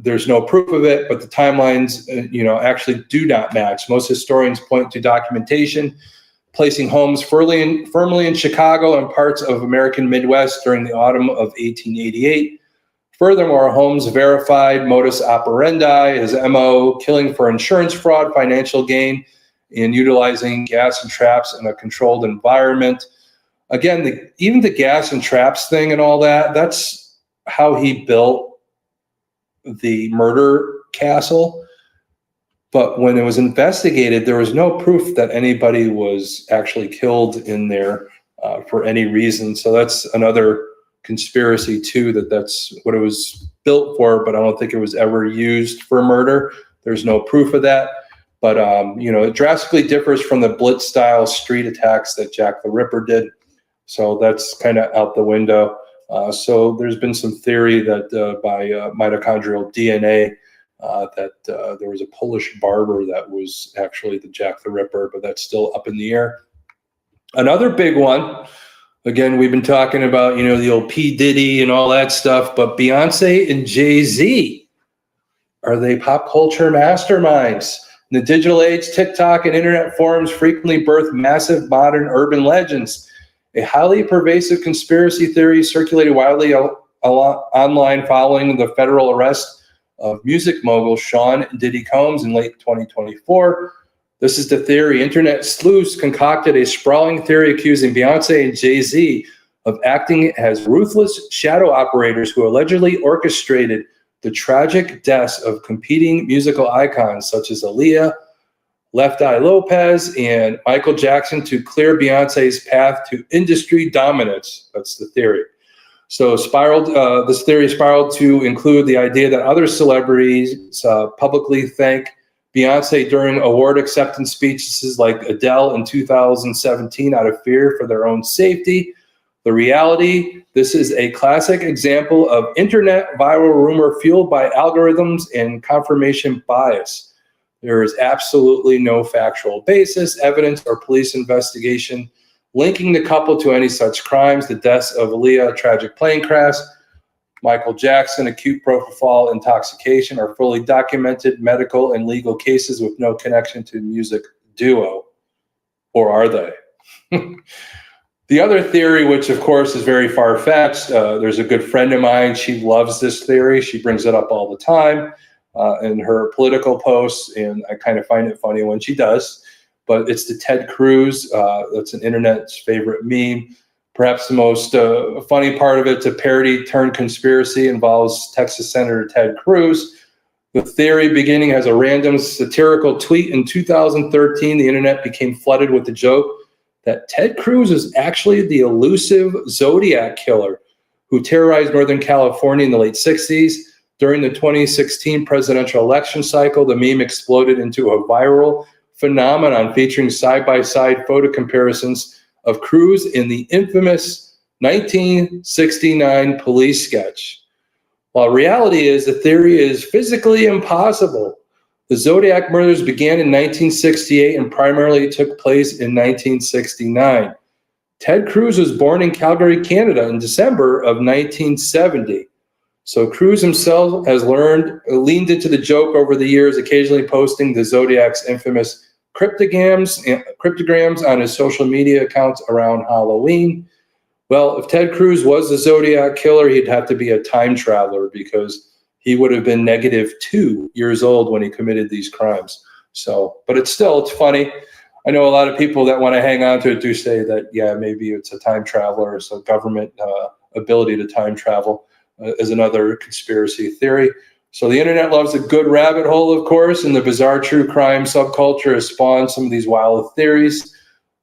there's no proof of it. But the timelines, actually do not match. Most historians point to documentation placing Holmes firmly in Chicago and parts of American Midwest during the autumn of 1888. Furthermore, Holmes verified modus operandi, his MO, killing for insurance fraud, financial gain, and utilizing gas and traps in a controlled environment. Again, even the gas and traps thing and all that, that's how he built the murder castle. But when it was investigated, there was no proof that anybody was actually killed in there for any reason. So that's another conspiracy too, that's what it was built for, but I don't think it was ever used for murder. There's no proof of that. But, it drastically differs from the Blitz-style street attacks that Jack the Ripper did. So that's kind of out the window. So there's been some theory that by mitochondrial DNA, that there was a Polish barber that was actually the Jack the Ripper, but that's still up in the air. Another big one, again, we've been talking about, the old P. Diddy and all that stuff, but Beyonce and Jay-Z, are they pop culture masterminds? In the digital age, TikTok and internet forums frequently birth massive modern urban legends. A highly pervasive conspiracy theory circulated widely online following the federal arrest of music mogul Sean Diddy Combs in late 2024. This is the theory. Internet sleuths concocted a sprawling theory accusing Beyonce and Jay-Z of acting as ruthless shadow operators who allegedly orchestrated the tragic deaths of competing musical icons such as Aaliyah, Left Eye Lopez, and Michael Jackson to clear Beyonce's path to industry dominance. That's the theory. So this theory spiraled to include the idea that other celebrities publicly thank Beyonce during award acceptance speeches like Adele in 2017 out of fear for their own safety. The reality, this is a classic example of internet viral rumor fueled by algorithms and confirmation bias. There is absolutely no factual basis, evidence, or police investigation linking the couple to any such crimes. The deaths of Aaliyah, tragic plane crash, Michael Jackson, acute propofol intoxication are fully documented medical and legal cases with no connection to the music duo. Or are they? The other theory, which of course is very far-fetched, there's a good friend of mine, she loves this theory. She brings it up all the time in her political posts, and I kind of find it funny when she does. But it's the Ted Cruz. That's an internet's favorite meme. Perhaps the most funny part of it, it's a parody turned conspiracy, involves Texas Senator Ted Cruz. The theory beginning as a random satirical tweet in 2013, the internet became flooded with the joke that Ted Cruz is actually the elusive Zodiac killer who terrorized Northern California in the late 60s. During the 2016 presidential election cycle, the meme exploded into a viral phenomenon featuring side-by-side photo comparisons of Cruz in the infamous 1969 police sketch. While reality is the theory is physically impossible. The Zodiac murders began in 1968 and primarily took place in 1969. Ted Cruz was born in Calgary, Canada in December of 1970. So Cruz himself has leaned into the joke over the years, occasionally posting the Zodiac's infamous cryptograms on his social media accounts around Halloween. Well, if Ted Cruz was the Zodiac killer, he'd have to be a time traveler because he would have been -2 years old when he committed these crimes. So, but it's funny. I know a lot of people that want to hang on to it do say that, yeah, maybe it's a time traveler, so government ability to time travel is another conspiracy theory. So the internet loves a good rabbit hole, of course, and the bizarre true crime subculture has spawned some of these wild theories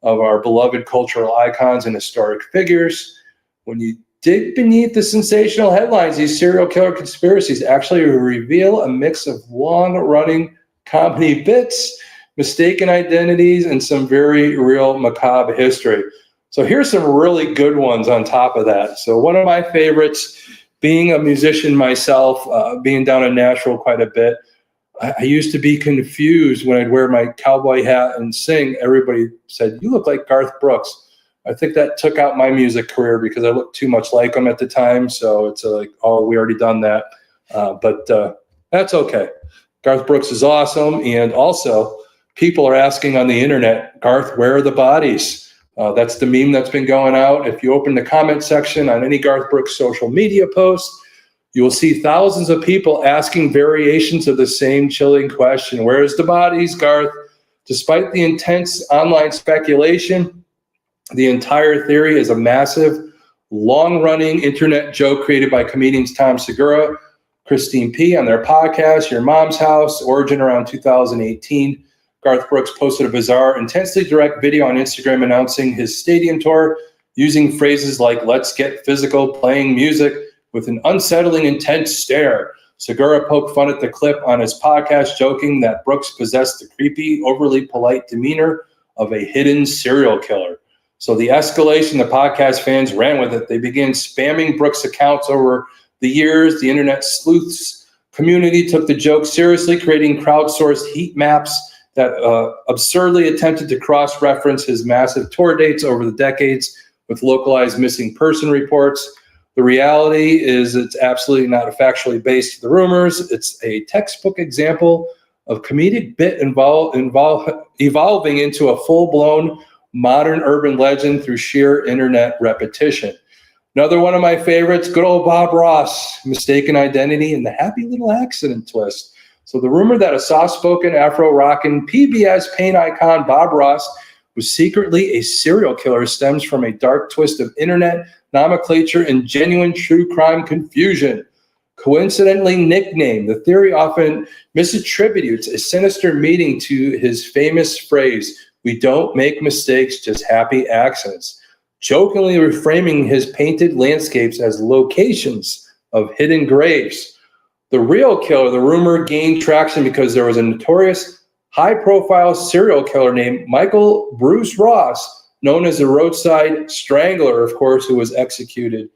of our beloved cultural icons and historic figures. When you dig beneath the sensational headlines, these serial killer conspiracies actually reveal a mix of long-running comedy bits, mistaken identities, and some very real macabre history. So here's some really good ones on top of that. So one of my favorites, being a musician myself, being down in Nashville quite a bit, I used to be confused when I'd wear my cowboy hat and sing. Everybody said, "You look like Garth Brooks." I think that took out my music career because I looked too much like him at the time. So it's like, oh, we already done that. But that's okay. Garth Brooks is awesome. And also, people are asking on the internet, Garth, where are the bodies? That's the meme that's been going out. If you open the comment section on any Garth Brooks social media post, you will see thousands of people asking variations of the same chilling question. Where's the bodies, Garth? Despite the intense online speculation, the entire theory is a massive, long-running internet joke created by comedians Tom Segura, Christine P. on their podcast, Your Mom's House, origin around 2018. Garth Brooks posted a bizarre, intensely direct video on Instagram announcing his stadium tour using phrases like, "Let's get physical," playing music with an unsettling, intense stare. Segura poked fun at the clip on his podcast, joking that Brooks possessed the creepy, overly polite demeanor of a hidden serial killer. So the escalation, the podcast fans ran with it. They began spamming Brooks' accounts over the years. The internet sleuths community took the joke seriously, creating crowdsourced heat maps that absurdly attempted to cross-reference his massive tour dates over the decades with localized missing person reports. The reality is it's absolutely not factually based. The rumors, it's a textbook example of comedic bit evolving into a full-blown modern urban legend through sheer internet repetition. Another one of my favorites, good old Bob Ross, mistaken identity and the happy little accident twist. So the rumor that a soft-spoken, Afro-rockin' PBS paint icon Bob Ross was secretly a serial killer stems from a dark twist of internet nomenclature and genuine true crime confusion. Coincidentally nicknamed, the theory often misattributes a sinister meaning to his famous phrase, "We don't make mistakes, just happy accidents," jokingly reframing his painted landscapes as locations of hidden graves. The real killer, the rumor gained traction because there was a notorious high-profile serial killer named Michael Bruce Ross, known as the Roadside Strangler, of course, who was executed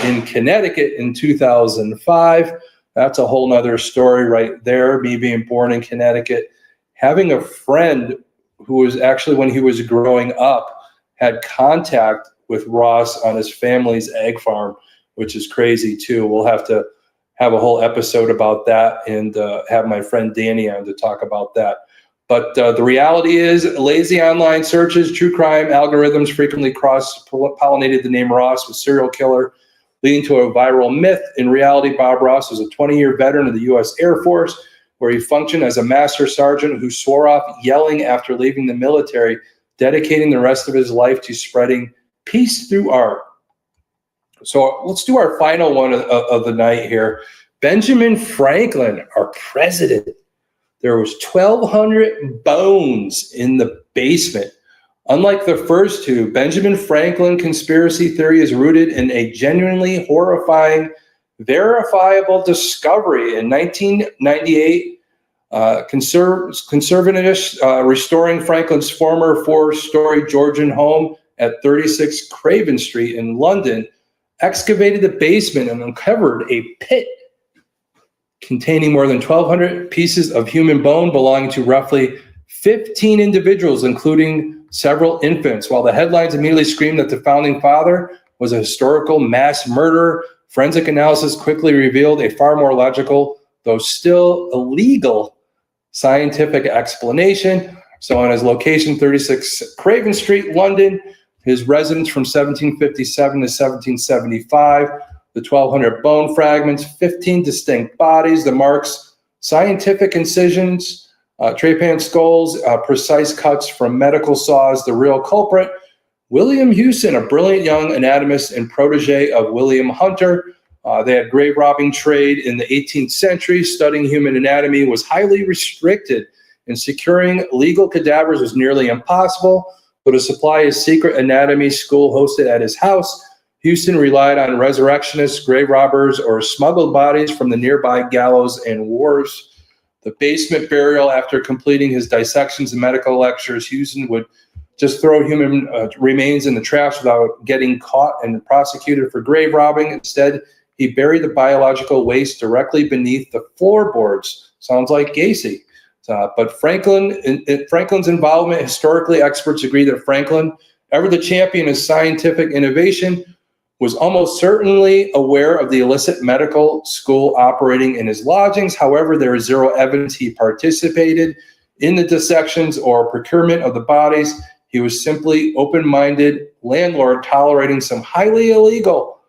in Connecticut in 2005. That's a whole nother story right there, me being born in Connecticut. Having a friend who was actually, when he was growing up, had contact with Ross on his family's egg farm, which is crazy too. We'll have to have a whole episode about that and have my friend Danny on to talk about that. But the reality is lazy online searches, true crime algorithms frequently cross-pollinated the name Ross with serial killer, leading to a viral myth. In reality, Bob Ross was a 20-year veteran of the U.S. Air Force, where he functioned as a master sergeant who swore off yelling after leaving the military, dedicating the rest of his life to spreading peace through art. So let's do our final one of the night here. Benjamin Franklin, our president. There was 1,200 bones in the basement. Unlike the first two, Benjamin Franklin conspiracy theory is rooted in a genuinely horrifying, verifiable discovery. In 1998, conservationists restoring Franklin's former 4-story Georgian home at 36 Craven Street in London excavated the basement and uncovered a pit containing more than 1,200 pieces of human bone belonging to roughly 15 individuals, including several infants. While the headlines immediately screamed that the founding father was a historical mass murderer, forensic analysis quickly revealed a far more logical, though still illegal, scientific explanation. So on his location, 36 Craven Street, London, his residence from 1757 to 1775, the 1,200 bone fragments, 15 distinct bodies, the marks, scientific incisions, trepan skulls, precise cuts from medical saws, the real culprit, William Hewson, a brilliant young anatomist and protege of William Hunter. They had grave robbing trade in the 18th century. Studying human anatomy was highly restricted, and securing legal cadavers was nearly impossible. But to supply his secret anatomy school hosted at his house, Hewson relied on resurrectionists, grave robbers, or smuggled bodies from the nearby gallows and wharves. The basement burial, after completing his dissections and medical lectures, Hewson would just throw human remains in the trash without getting caught and prosecuted for grave robbing. Instead, he buried the biological waste directly beneath the floorboards. Sounds like Gacy. But Franklin's involvement, historically, experts agree that Franklin, ever the champion of scientific innovation, was almost certainly aware of the illicit medical school operating in his lodgings. However, there is zero evidence he participated in the dissections or procurement of the bodies. He was simply open-minded landlord tolerating some highly illegal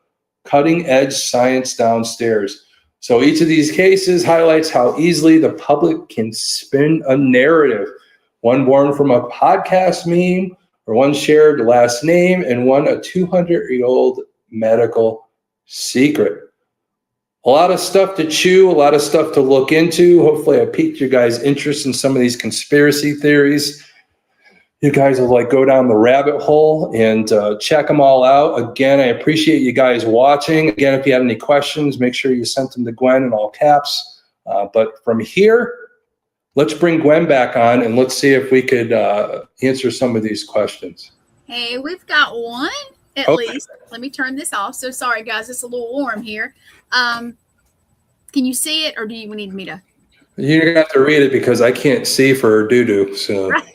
cutting-edge science downstairs. So each of these cases highlights how easily the public can spin a narrative, one born from a podcast meme, or one shared last name, and one a 200-year-old medical secret. A lot of stuff to chew, a lot of stuff to look into. Hopefully I piqued your guys' interest in some of these conspiracy theories. You guys will go down the rabbit hole and check them all out. Again, I appreciate you guys watching. Again, if you have any questions, make sure you send them to Gwen in all caps. But from here, let's bring Gwen back on and let's see if we could answer some of these questions. Hey, we've got one at least. Let me turn this off. So sorry, guys. It's a little warm here. Can you see it, or do you need me to? You're going to have to read it because I can't see for doo-doo. So. Right.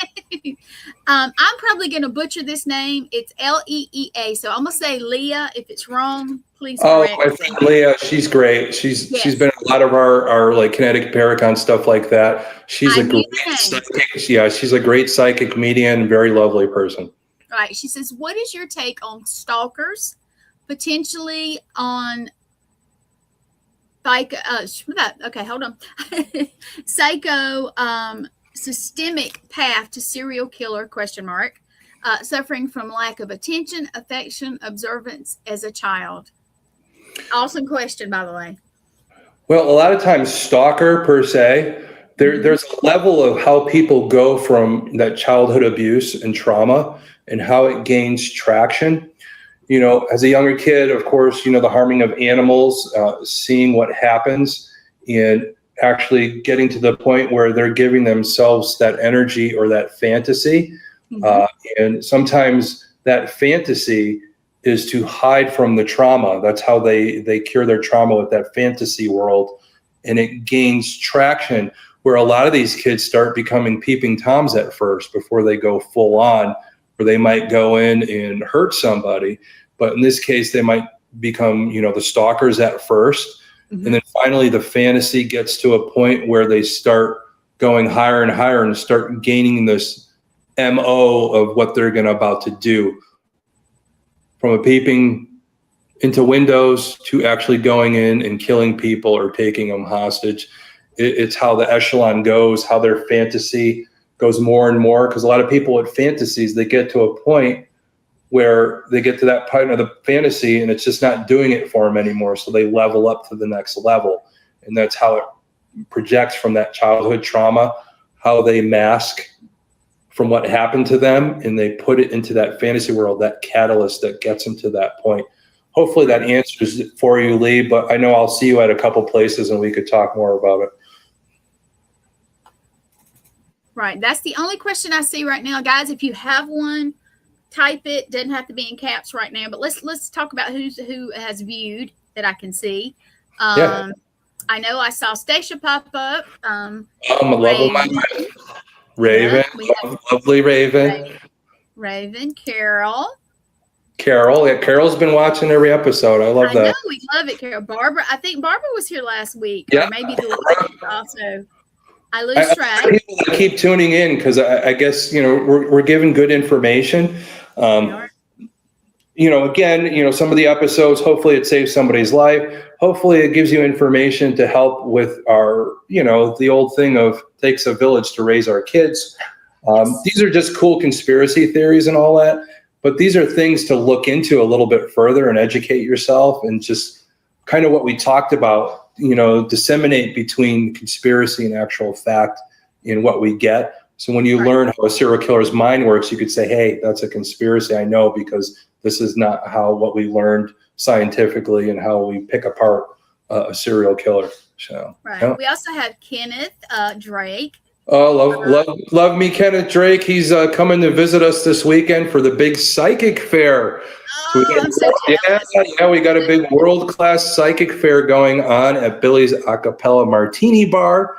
I'm probably going to butcher this name. It's Leea. So I'm going to say Leah. If it's wrong, please correct my friend Leah, she's great. She's been in a lot of our Kinetic Paracon stuff like that. She's a great psychic. Yeah, she's a great psychic medium, very lovely person. Right. She says, what is your take on stalkers, potentially on systemic path to serial killer ? Suffering from lack of attention, affection, observance as a child? Awesome question, by the way. Well, a lot of times stalker per se, there's a level of how people go from that childhood abuse and trauma and how it gains traction. You know, as a younger kid, of course, the harming of animals, seeing what happens and actually getting to the point where they're giving themselves that energy or that fantasy. And sometimes that fantasy is to hide from the trauma. That's how they cure their trauma with that fantasy world. And it gains traction where a lot of these kids start becoming peeping Toms at first before they go full on, where they might go in and hurt somebody. But in this case, they might become, the stalkers at first. And then finally the fantasy gets to a point where they start going higher and higher and start gaining this MO of what they're about to do. From a peeping into windows to actually going in and killing people or taking them hostage. It's how the echelon goes, how their fantasy goes more and more. Because a lot of people with fantasies, they get to a point where they get to that point of the fantasy and it's just not doing it for them anymore. So they level up to the next level. And that's how it projects from that childhood trauma, how they mask from what happened to them and they put it into that fantasy world, that catalyst that gets them to that point. Hopefully that answers it for you, Lee, but I know I'll see you at a couple places and we could talk more about it. Right. That's the only question I see right now. Guys, if you have one, type it. Doesn't have to be in caps right now, but let's talk about who has viewed that I can see. I know I saw Stacia pop up. I'm a love of my life. Raven, lovely Raven. Raven, Carol. Yeah, Carol's been watching every episode. I love that. I know, we love it, Carol. Barbara, I think Barbara was here last week. Yeah. Or maybe the week also. I lose track. People keep tuning in because I guess, we're giving good information. again, some of the episodes, hopefully it saves somebody's life. Hopefully it gives you information to help with our, the old thing of takes a village to raise our kids. These are just cool conspiracy theories and all that, but these are things to look into a little bit further and educate yourself, and just kind of what we talked about, disseminate between conspiracy and actual fact in what we get. So when you learn how a serial killer's mind works, you could say, hey, that's a conspiracy. I know, because this is not what we learned scientifically and how we pick apart a serial killer. So, right. We also have Kenneth Drake. Oh, love me, Kenneth Drake. He's coming to visit us this weekend for the big psychic fair. We got a big world-class psychic fair going on at Billy's Acapella Martini Bar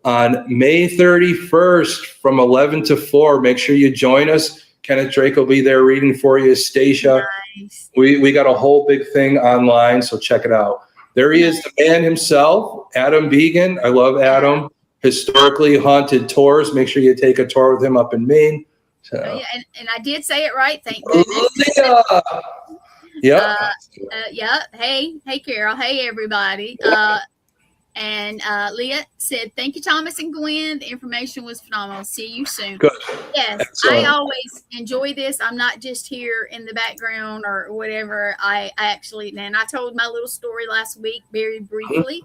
on May 31st from 11 to 4. Make sure you join us. Kenneth Drake will be there reading for you. Stacia. Nice. We got a whole big thing online, so check it out. There he is, the man himself, Adam Began. I love Adam. Historically haunted tours. Make sure you take a tour with him up in Maine. So. And I did say it right. Thank goodness. Yeah. Hey, Carol. Hey, everybody. And Leah said, thank you, Thomas and Gwen. The information was phenomenal. See you soon. Good. Yes, excellent. I always enjoy this. I'm not just here in the background or whatever. I actually, and I told my little story last week very briefly.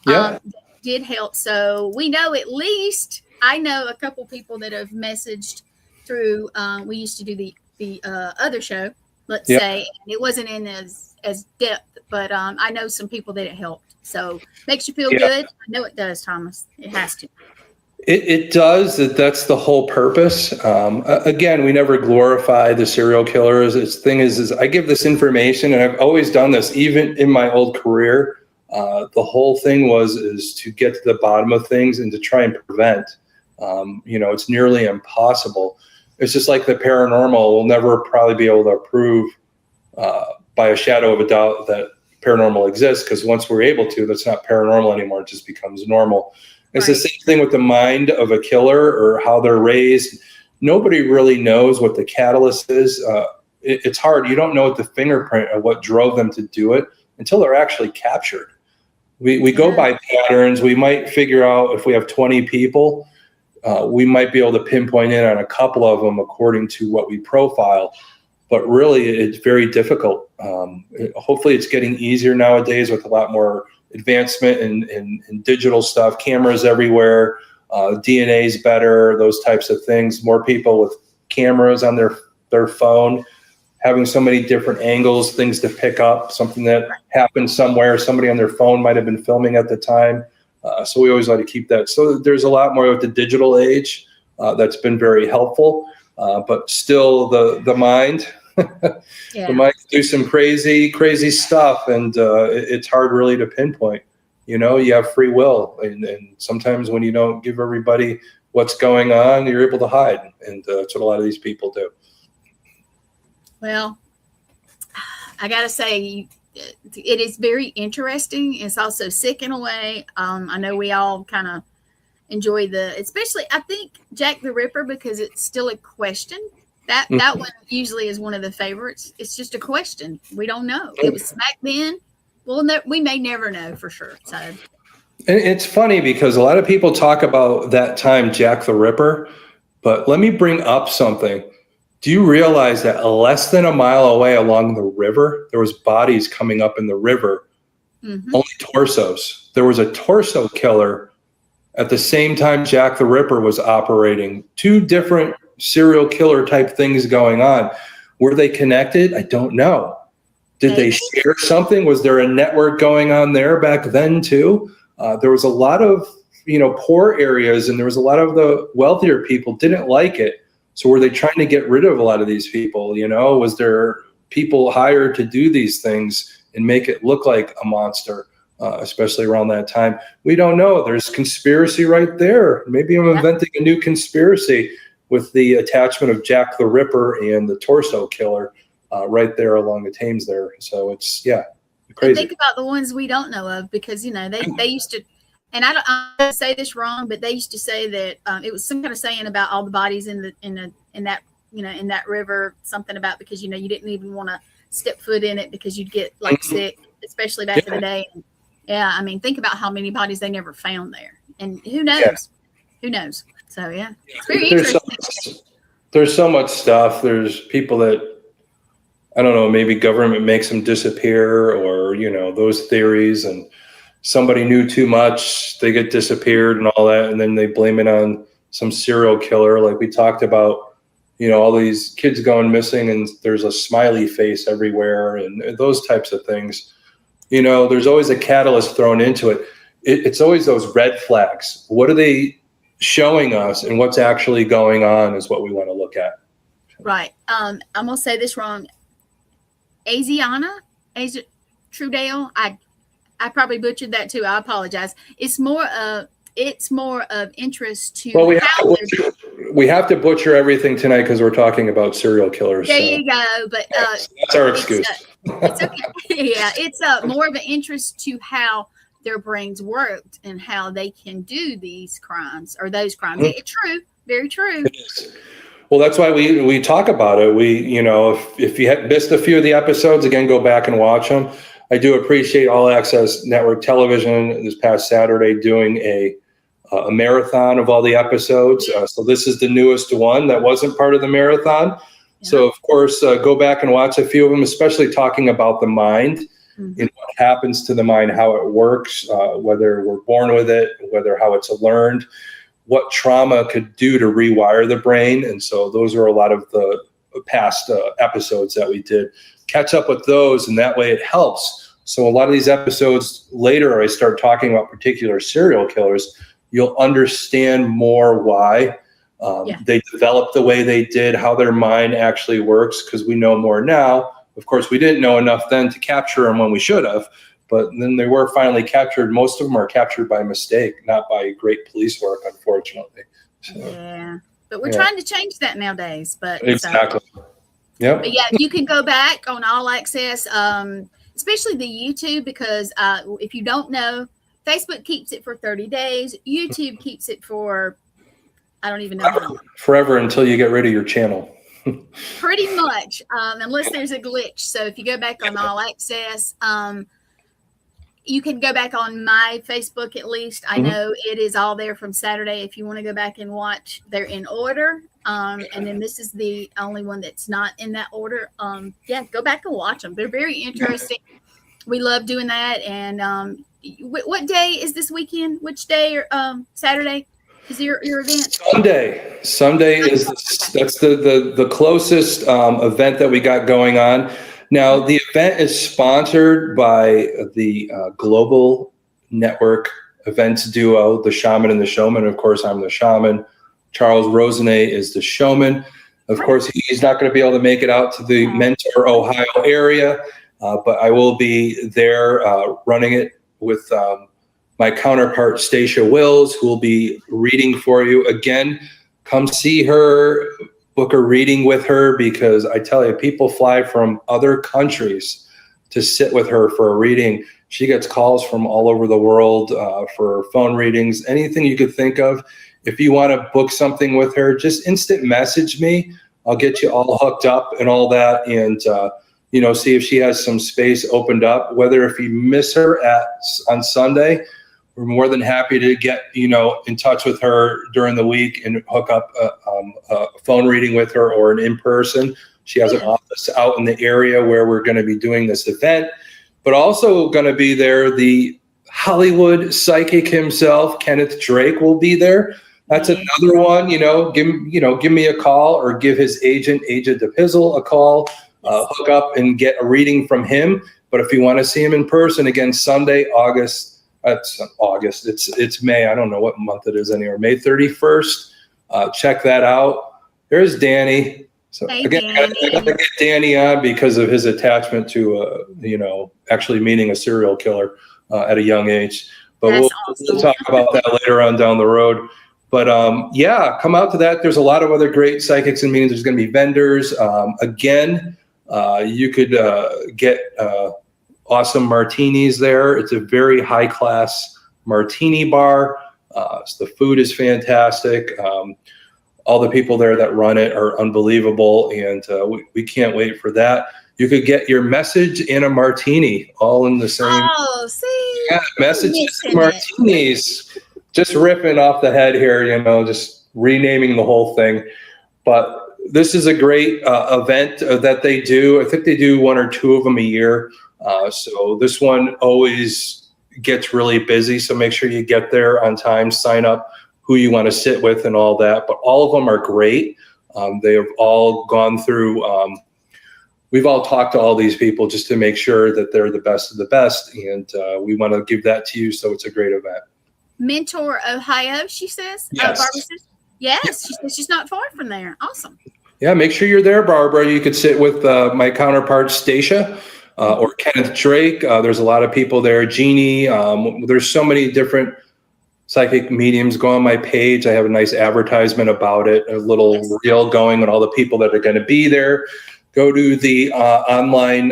Yeah. Did help. So we know I know a couple people that have messaged through, we used to do the other show, let's say, and it wasn't in as depth, but I know some people that it helped. So makes you feel good. I know it does, Thomas. It has to. It does. That's the whole purpose. Again, we never glorify the serial killers. The thing is I give this information, and I've always done this, even in my old career. The whole thing is to get to the bottom of things and to try and prevent. It's nearly impossible. It's just like the paranormal. We'll never probably be able to prove by a shadow of a doubt that paranormal exists, because once we're able to, that's not paranormal anymore. It just becomes normal. It's the same thing with the mind of a killer or how they're raised. Nobody really knows what the catalyst is. It's hard. You don't know what the fingerprint of what drove them to do it until they're actually captured. We go by patterns. We might figure out if we have 20 people, we might be able to pinpoint in on a couple of them according to what we profile. But really, it's very difficult. Hopefully, it's getting easier nowadays with a lot more advancement in digital stuff, cameras everywhere, DNA is better, those types of things. More people with cameras on their phone, having so many different angles, things to pick up, something that happened somewhere, somebody on their phone might have been filming at the time. So we always like to keep that. So there's a lot more with the digital age that's been very helpful, but still the mind, the mind can do some crazy stuff, and it's hard really to pinpoint. You have free will, and sometimes when you don't give everybody what's going on, you're able to hide, and that's what a lot of these people do. Well, I got to say, it is very interesting. It's also sick in a way. I know we all kind of enjoy especially, I think, Jack the Ripper, because it's still a question. That one usually is one of the favorites. It's just a question. We don't know. It was back then. Well, we may never know for sure. So, and it's funny because a lot of people talk about that time, Jack the Ripper, but let me bring up something. Do you realize that less than a mile away along the river, there was bodies coming up in the river, only torsos? There was a torso killer at the same time Jack the Ripper was operating. Two different serial killer type things going on. Were they connected? I don't know. Did they share something? Was there a network going on there back then too? There was a lot of, poor areas, and there was a lot of the wealthier people didn't like it. So were they trying to get rid of a lot of these people? Was there people hired to do these things and make it look like a monster, especially around that time? We don't know. There's conspiracy right there. Maybe I'm inventing a new conspiracy with the attachment of Jack the Ripper and the torso killer right there along the Thames there. So it's, crazy. Think about the ones we don't know of, because, they used to, and I don't say this wrong, but they used to say that it was some kind of saying about all the bodies in that river, something about, because, you didn't even want to step foot in it because you'd get like sick, especially back in the day. Yeah, I mean, think about how many bodies they never found there, and who knows? Yeah. Who knows? So yeah, it's very There's interesting. there's so much stuff. There's people that, I don't know, maybe government makes them disappear, or, you know, those theories, and somebody knew too much, they get disappeared and all that, and then they blame it on some serial killer. Like we talked about, you know, all these kids going missing and there's a smiley face everywhere and those types of things. You know, there's always a catalyst thrown into it. It's always those red flags. What are they showing us, and what's actually going on is what we want to look at. Right. I'm gonna say this wrong. Asiana Trudale. I probably butchered that too. I apologize. It's more of interest to. Well, we have to butcher everything tonight because we're talking about serial killers. There you go. But that's our excuse. It's okay. Yeah, it's more of an interest to how their brains worked and how they can do these crimes or those crimes. Mm-hmm. True, very true. It is. Well, that's why we talk about it. We, you know, if you had missed a few of the episodes, again, go back and watch them. I do appreciate All Access Network Television this past Saturday doing a marathon of all the episodes. So this is the newest one that wasn't part of the marathon. Yeah. So, of course, go back and watch a few of them, especially talking about the mind and what happens to the mind, how it works, whether we're born with it, whether how it's learned, what trauma could do to rewire the brain. And so those are a lot of the past episodes that we did. Catch up with those, and that way it helps. So a lot of these episodes later, I start talking about particular serial killers. You'll understand more why they developed the way they did, how their mind actually works, because we know more now. Of course, we didn't know enough then to capture them when we should have, but then they were finally captured. Most of them are captured by mistake, not by great police work, unfortunately. So, yeah, but we're trying to change that nowadays. But exactly. Yeah. But yeah, you can go back on All Access, especially the YouTube, because if you don't know, Facebook keeps it for 30 days. YouTube keeps it for, I don't even know how long. Forever until you get rid of your channel. Pretty much, unless there's a glitch. So if you go back on All Access, you can go back on my Facebook at least. I know it is all there from Saturday. If you want to go back and watch, they're in order. And then this is the only one that's not in that order. Yeah, go back and watch them. They're very interesting. We love doing that. And what day is this weekend? Which day or Saturday is your event? Sunday is that's the closest event that we got going on. Now, the event is sponsored by the Global Network Events duo, the Shaman and the Showman. Of course, I'm the shaman. Charles Rosenet is the showman. Of course, he's not going to be able to make it out to the Mentor, Ohio area, but I will be there running it with my counterpart, Stacia Wills, who will be reading for you. Again, come see her, book a reading with her, because I tell you, people fly from other countries to sit with her for a reading. She gets calls from all over the world for phone readings, anything you could think of. If you want to book something with her, just instant message me. I'll get you all hooked up and all that, and see if she has some space opened up. Whether if you miss her on Sunday, we're more than happy to get in touch with her during the week and hook up a phone reading with her or an in-person. She has an office out in the area where we're going to be doing this event, but also going to be there. The Hollywood psychic himself, Kenneth Drake, will be there. That's another one. Give me a call or give his agent DePizzle a call. Hook up and get a reading from him. But if you want to see him in person, again, Sunday, It's May. I don't know what month it is anymore. May 31st. Check that out. There's Danny. So hey, again, I gotta get Danny on because of his attachment to, actually meeting a serial killer at a young age. But we'll talk about that later on down the road. But come out to that. There's a lot of other great psychics and meetings. There's going to be vendors. You could get awesome martinis there. It's a very high class martini bar. So the food is fantastic. All the people there that run it are unbelievable, and we can't wait for that. You could get your message and a martini all in the same. Oh, see, Yeah, messages and missing it. martinis. Just ripping off the head here, just renaming the whole thing. But this is a great event that they do. I think they do one or two of them a year. So this one always gets really busy. So make sure you get there on time, sign up who you want to sit with and all that. But all of them are great. They have all gone through, we've all talked to all these people just to make sure that they're the best of the best. And we want to give that to you. So it's a great event. Mentor Ohio, she says. Yes. Barbara says. Yes, she says she's not far from there. Awesome. Yeah, make sure you're there, Barbara. You could sit with my counterpart, Stacia, or Kenneth Drake. There's a lot of people there. Jeannie. There's so many different psychic mediums. Go on my page. I have a nice advertisement about it, a little reel going on all the people that are going to be there. Go to the online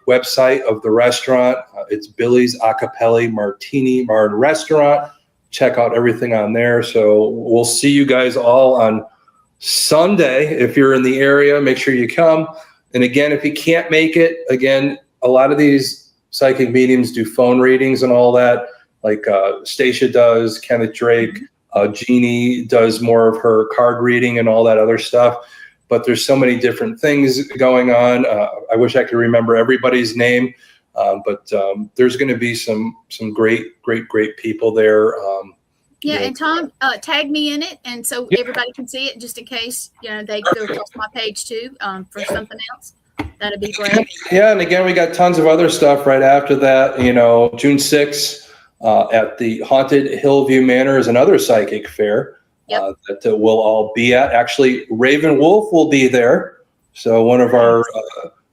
website of the restaurant. It's Billy's Acapelli Martini Bar and Restaurant. Check out everything on there. So we'll see you guys all on Sunday. If you're in the area, make sure you come. And again, if you can't make it, again, a lot of these psychic mediums do phone readings and all that, like Stacia does, Kenneth Drake, Jeannie does more of her card reading and all that other stuff. But there's so many different things going on. I wish I could remember everybody's name. But there's going to be some great people there. And Tom, tag me in it, and so everybody can see it, just in case they go across my page too for something else. That'd be great. Yeah, and again, we got tons of other stuff right after that. June 6th at the Haunted Hillview Manor is another psychic fair that we'll all be at. Actually, Raven Wolf will be there. So one of our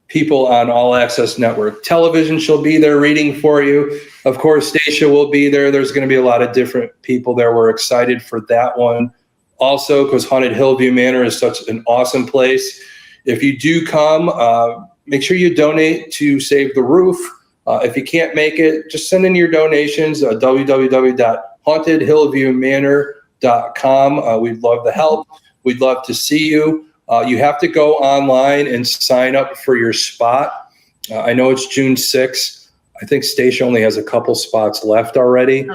people on All Access Network Television, she'll be there reading for you. Of course, Stacia will be there. There's going to be a lot of different people there. We're excited for that one. Also, because Haunted Hillview Manor is such an awesome place. If you do come, make sure you donate to Save the Roof. If you can't make it, just send in your donations, www.hauntedhillviewmanor.com. We'd love the help. We'd love to see you. You have to go online and sign up for your spot. I know it's June 6th. I think Stacia only has a couple spots left already.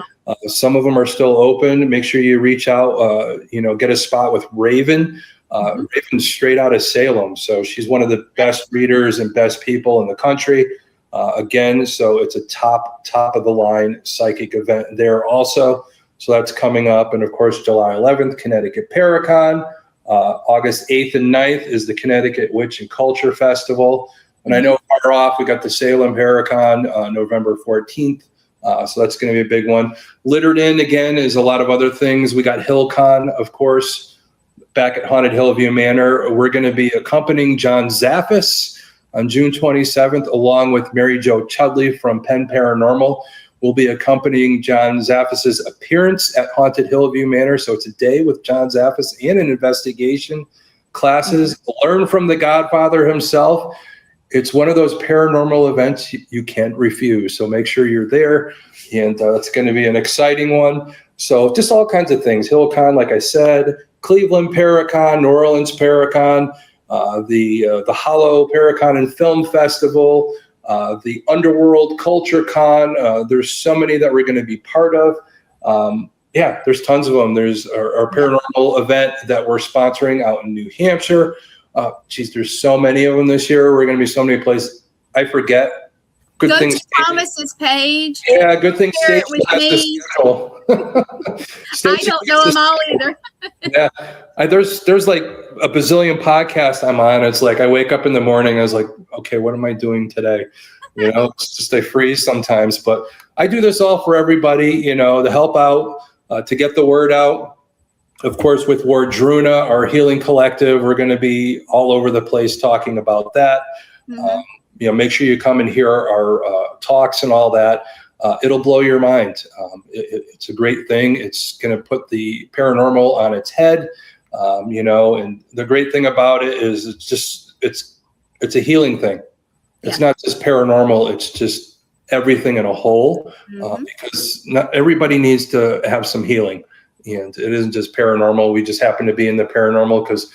Some of them are still open. Make sure you reach out, get a spot with Raven. Raven's straight out of Salem. So she's one of the best readers and best people in the country. Again, so it's a top of the line psychic event there also. So that's coming up. And of course, July 11th, Connecticut Paracon. August 8th and 9th is the Connecticut Witch and Culture Festival. And I know far off, we got the Salem Paracon November 14th. So that's going to be a big one. Littered in, again, is a lot of other things. We got HillCon, of course, back at Haunted Hillview Manor. We're going to be accompanying John Zaffis on June 27th, along with Mary Jo Chudley from Penn Paranormal. We'll be accompanying John Zaffis's appearance at Haunted Hillview Manor. So it's a day with John Zaffis and an investigation classes. Learn from the Godfather himself. It's one of those paranormal events you can't refuse. So make sure you're there. And it's going to be an exciting one. So just all kinds of things. HillCon, like I said, Cleveland Paracon, New Orleans Paracon, the Hollow Paracon and Film Festival, the Underworld Culture Con. There's so many that we're going to be part of. There's tons of them. There's our paranormal event that we're sponsoring out in New Hampshire. There's so many of them this year. We're going to be so many places. I forget. Good Go things. To Thomas's page. Yeah, good things. Share it with me. I don't know them all either. Yeah, there's like a bazillion podcasts I'm on. It's like I wake up in the morning. I was like, okay, what am I doing today? It's just I freeze sometimes. But I do this all for everybody. To help out, to get the word out. Of course, with Wardruna, our healing collective, we're going to be all over the place talking about that. Make sure you come and hear our talks and all that. It'll blow your mind. It's a great thing. It's going to put the paranormal on its head. And the great thing about it is it's a healing thing. It's not just paranormal. It's just everything in a whole, because not everybody needs to have some healing. And it isn't just paranormal. We just happen to be in the paranormal because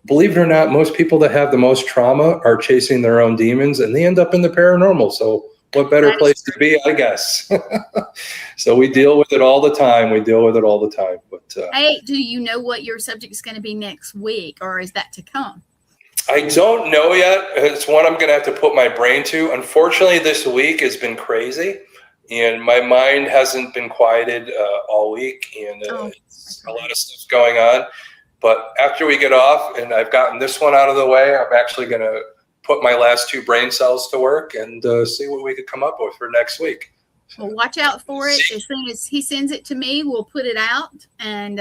believe it or not, most people that have the most trauma are chasing their own demons, and they end up in the paranormal. So what better place to be, I guess. So we deal with it all the time. But Hey, do you know what your subject is going to be next week, or is that to come? I don't know yet. It's one I'm going to have to put my brain to. Unfortunately, this week has been crazy, and my mind hasn't been quieted all week, and it's a lot of stuff going on. But after we get off and I've gotten this one out of the way, I'm actually going to put my last 2 brain cells to work and see what we could come up with for next week. Well, watch out for it. As soon as he sends it to me, we'll put it out, and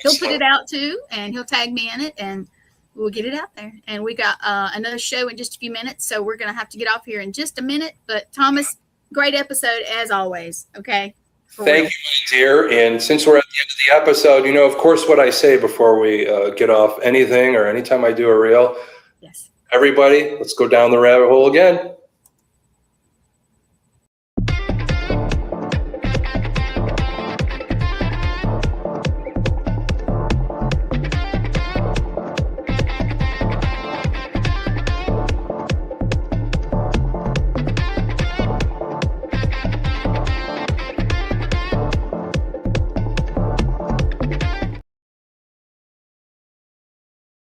he'll put it out too, and he'll tag me in it, and we'll get it out there. And we got another show in just a few minutes, so we're going to have to get off here in just a minute. But Thomas, great episode as always. Okay. Thank you, my dear. And since we're at the end of the episode, you know, of course, what I say before we get off anything or anytime I do a reel. Yes. Everybody, let's go down the rabbit hole again.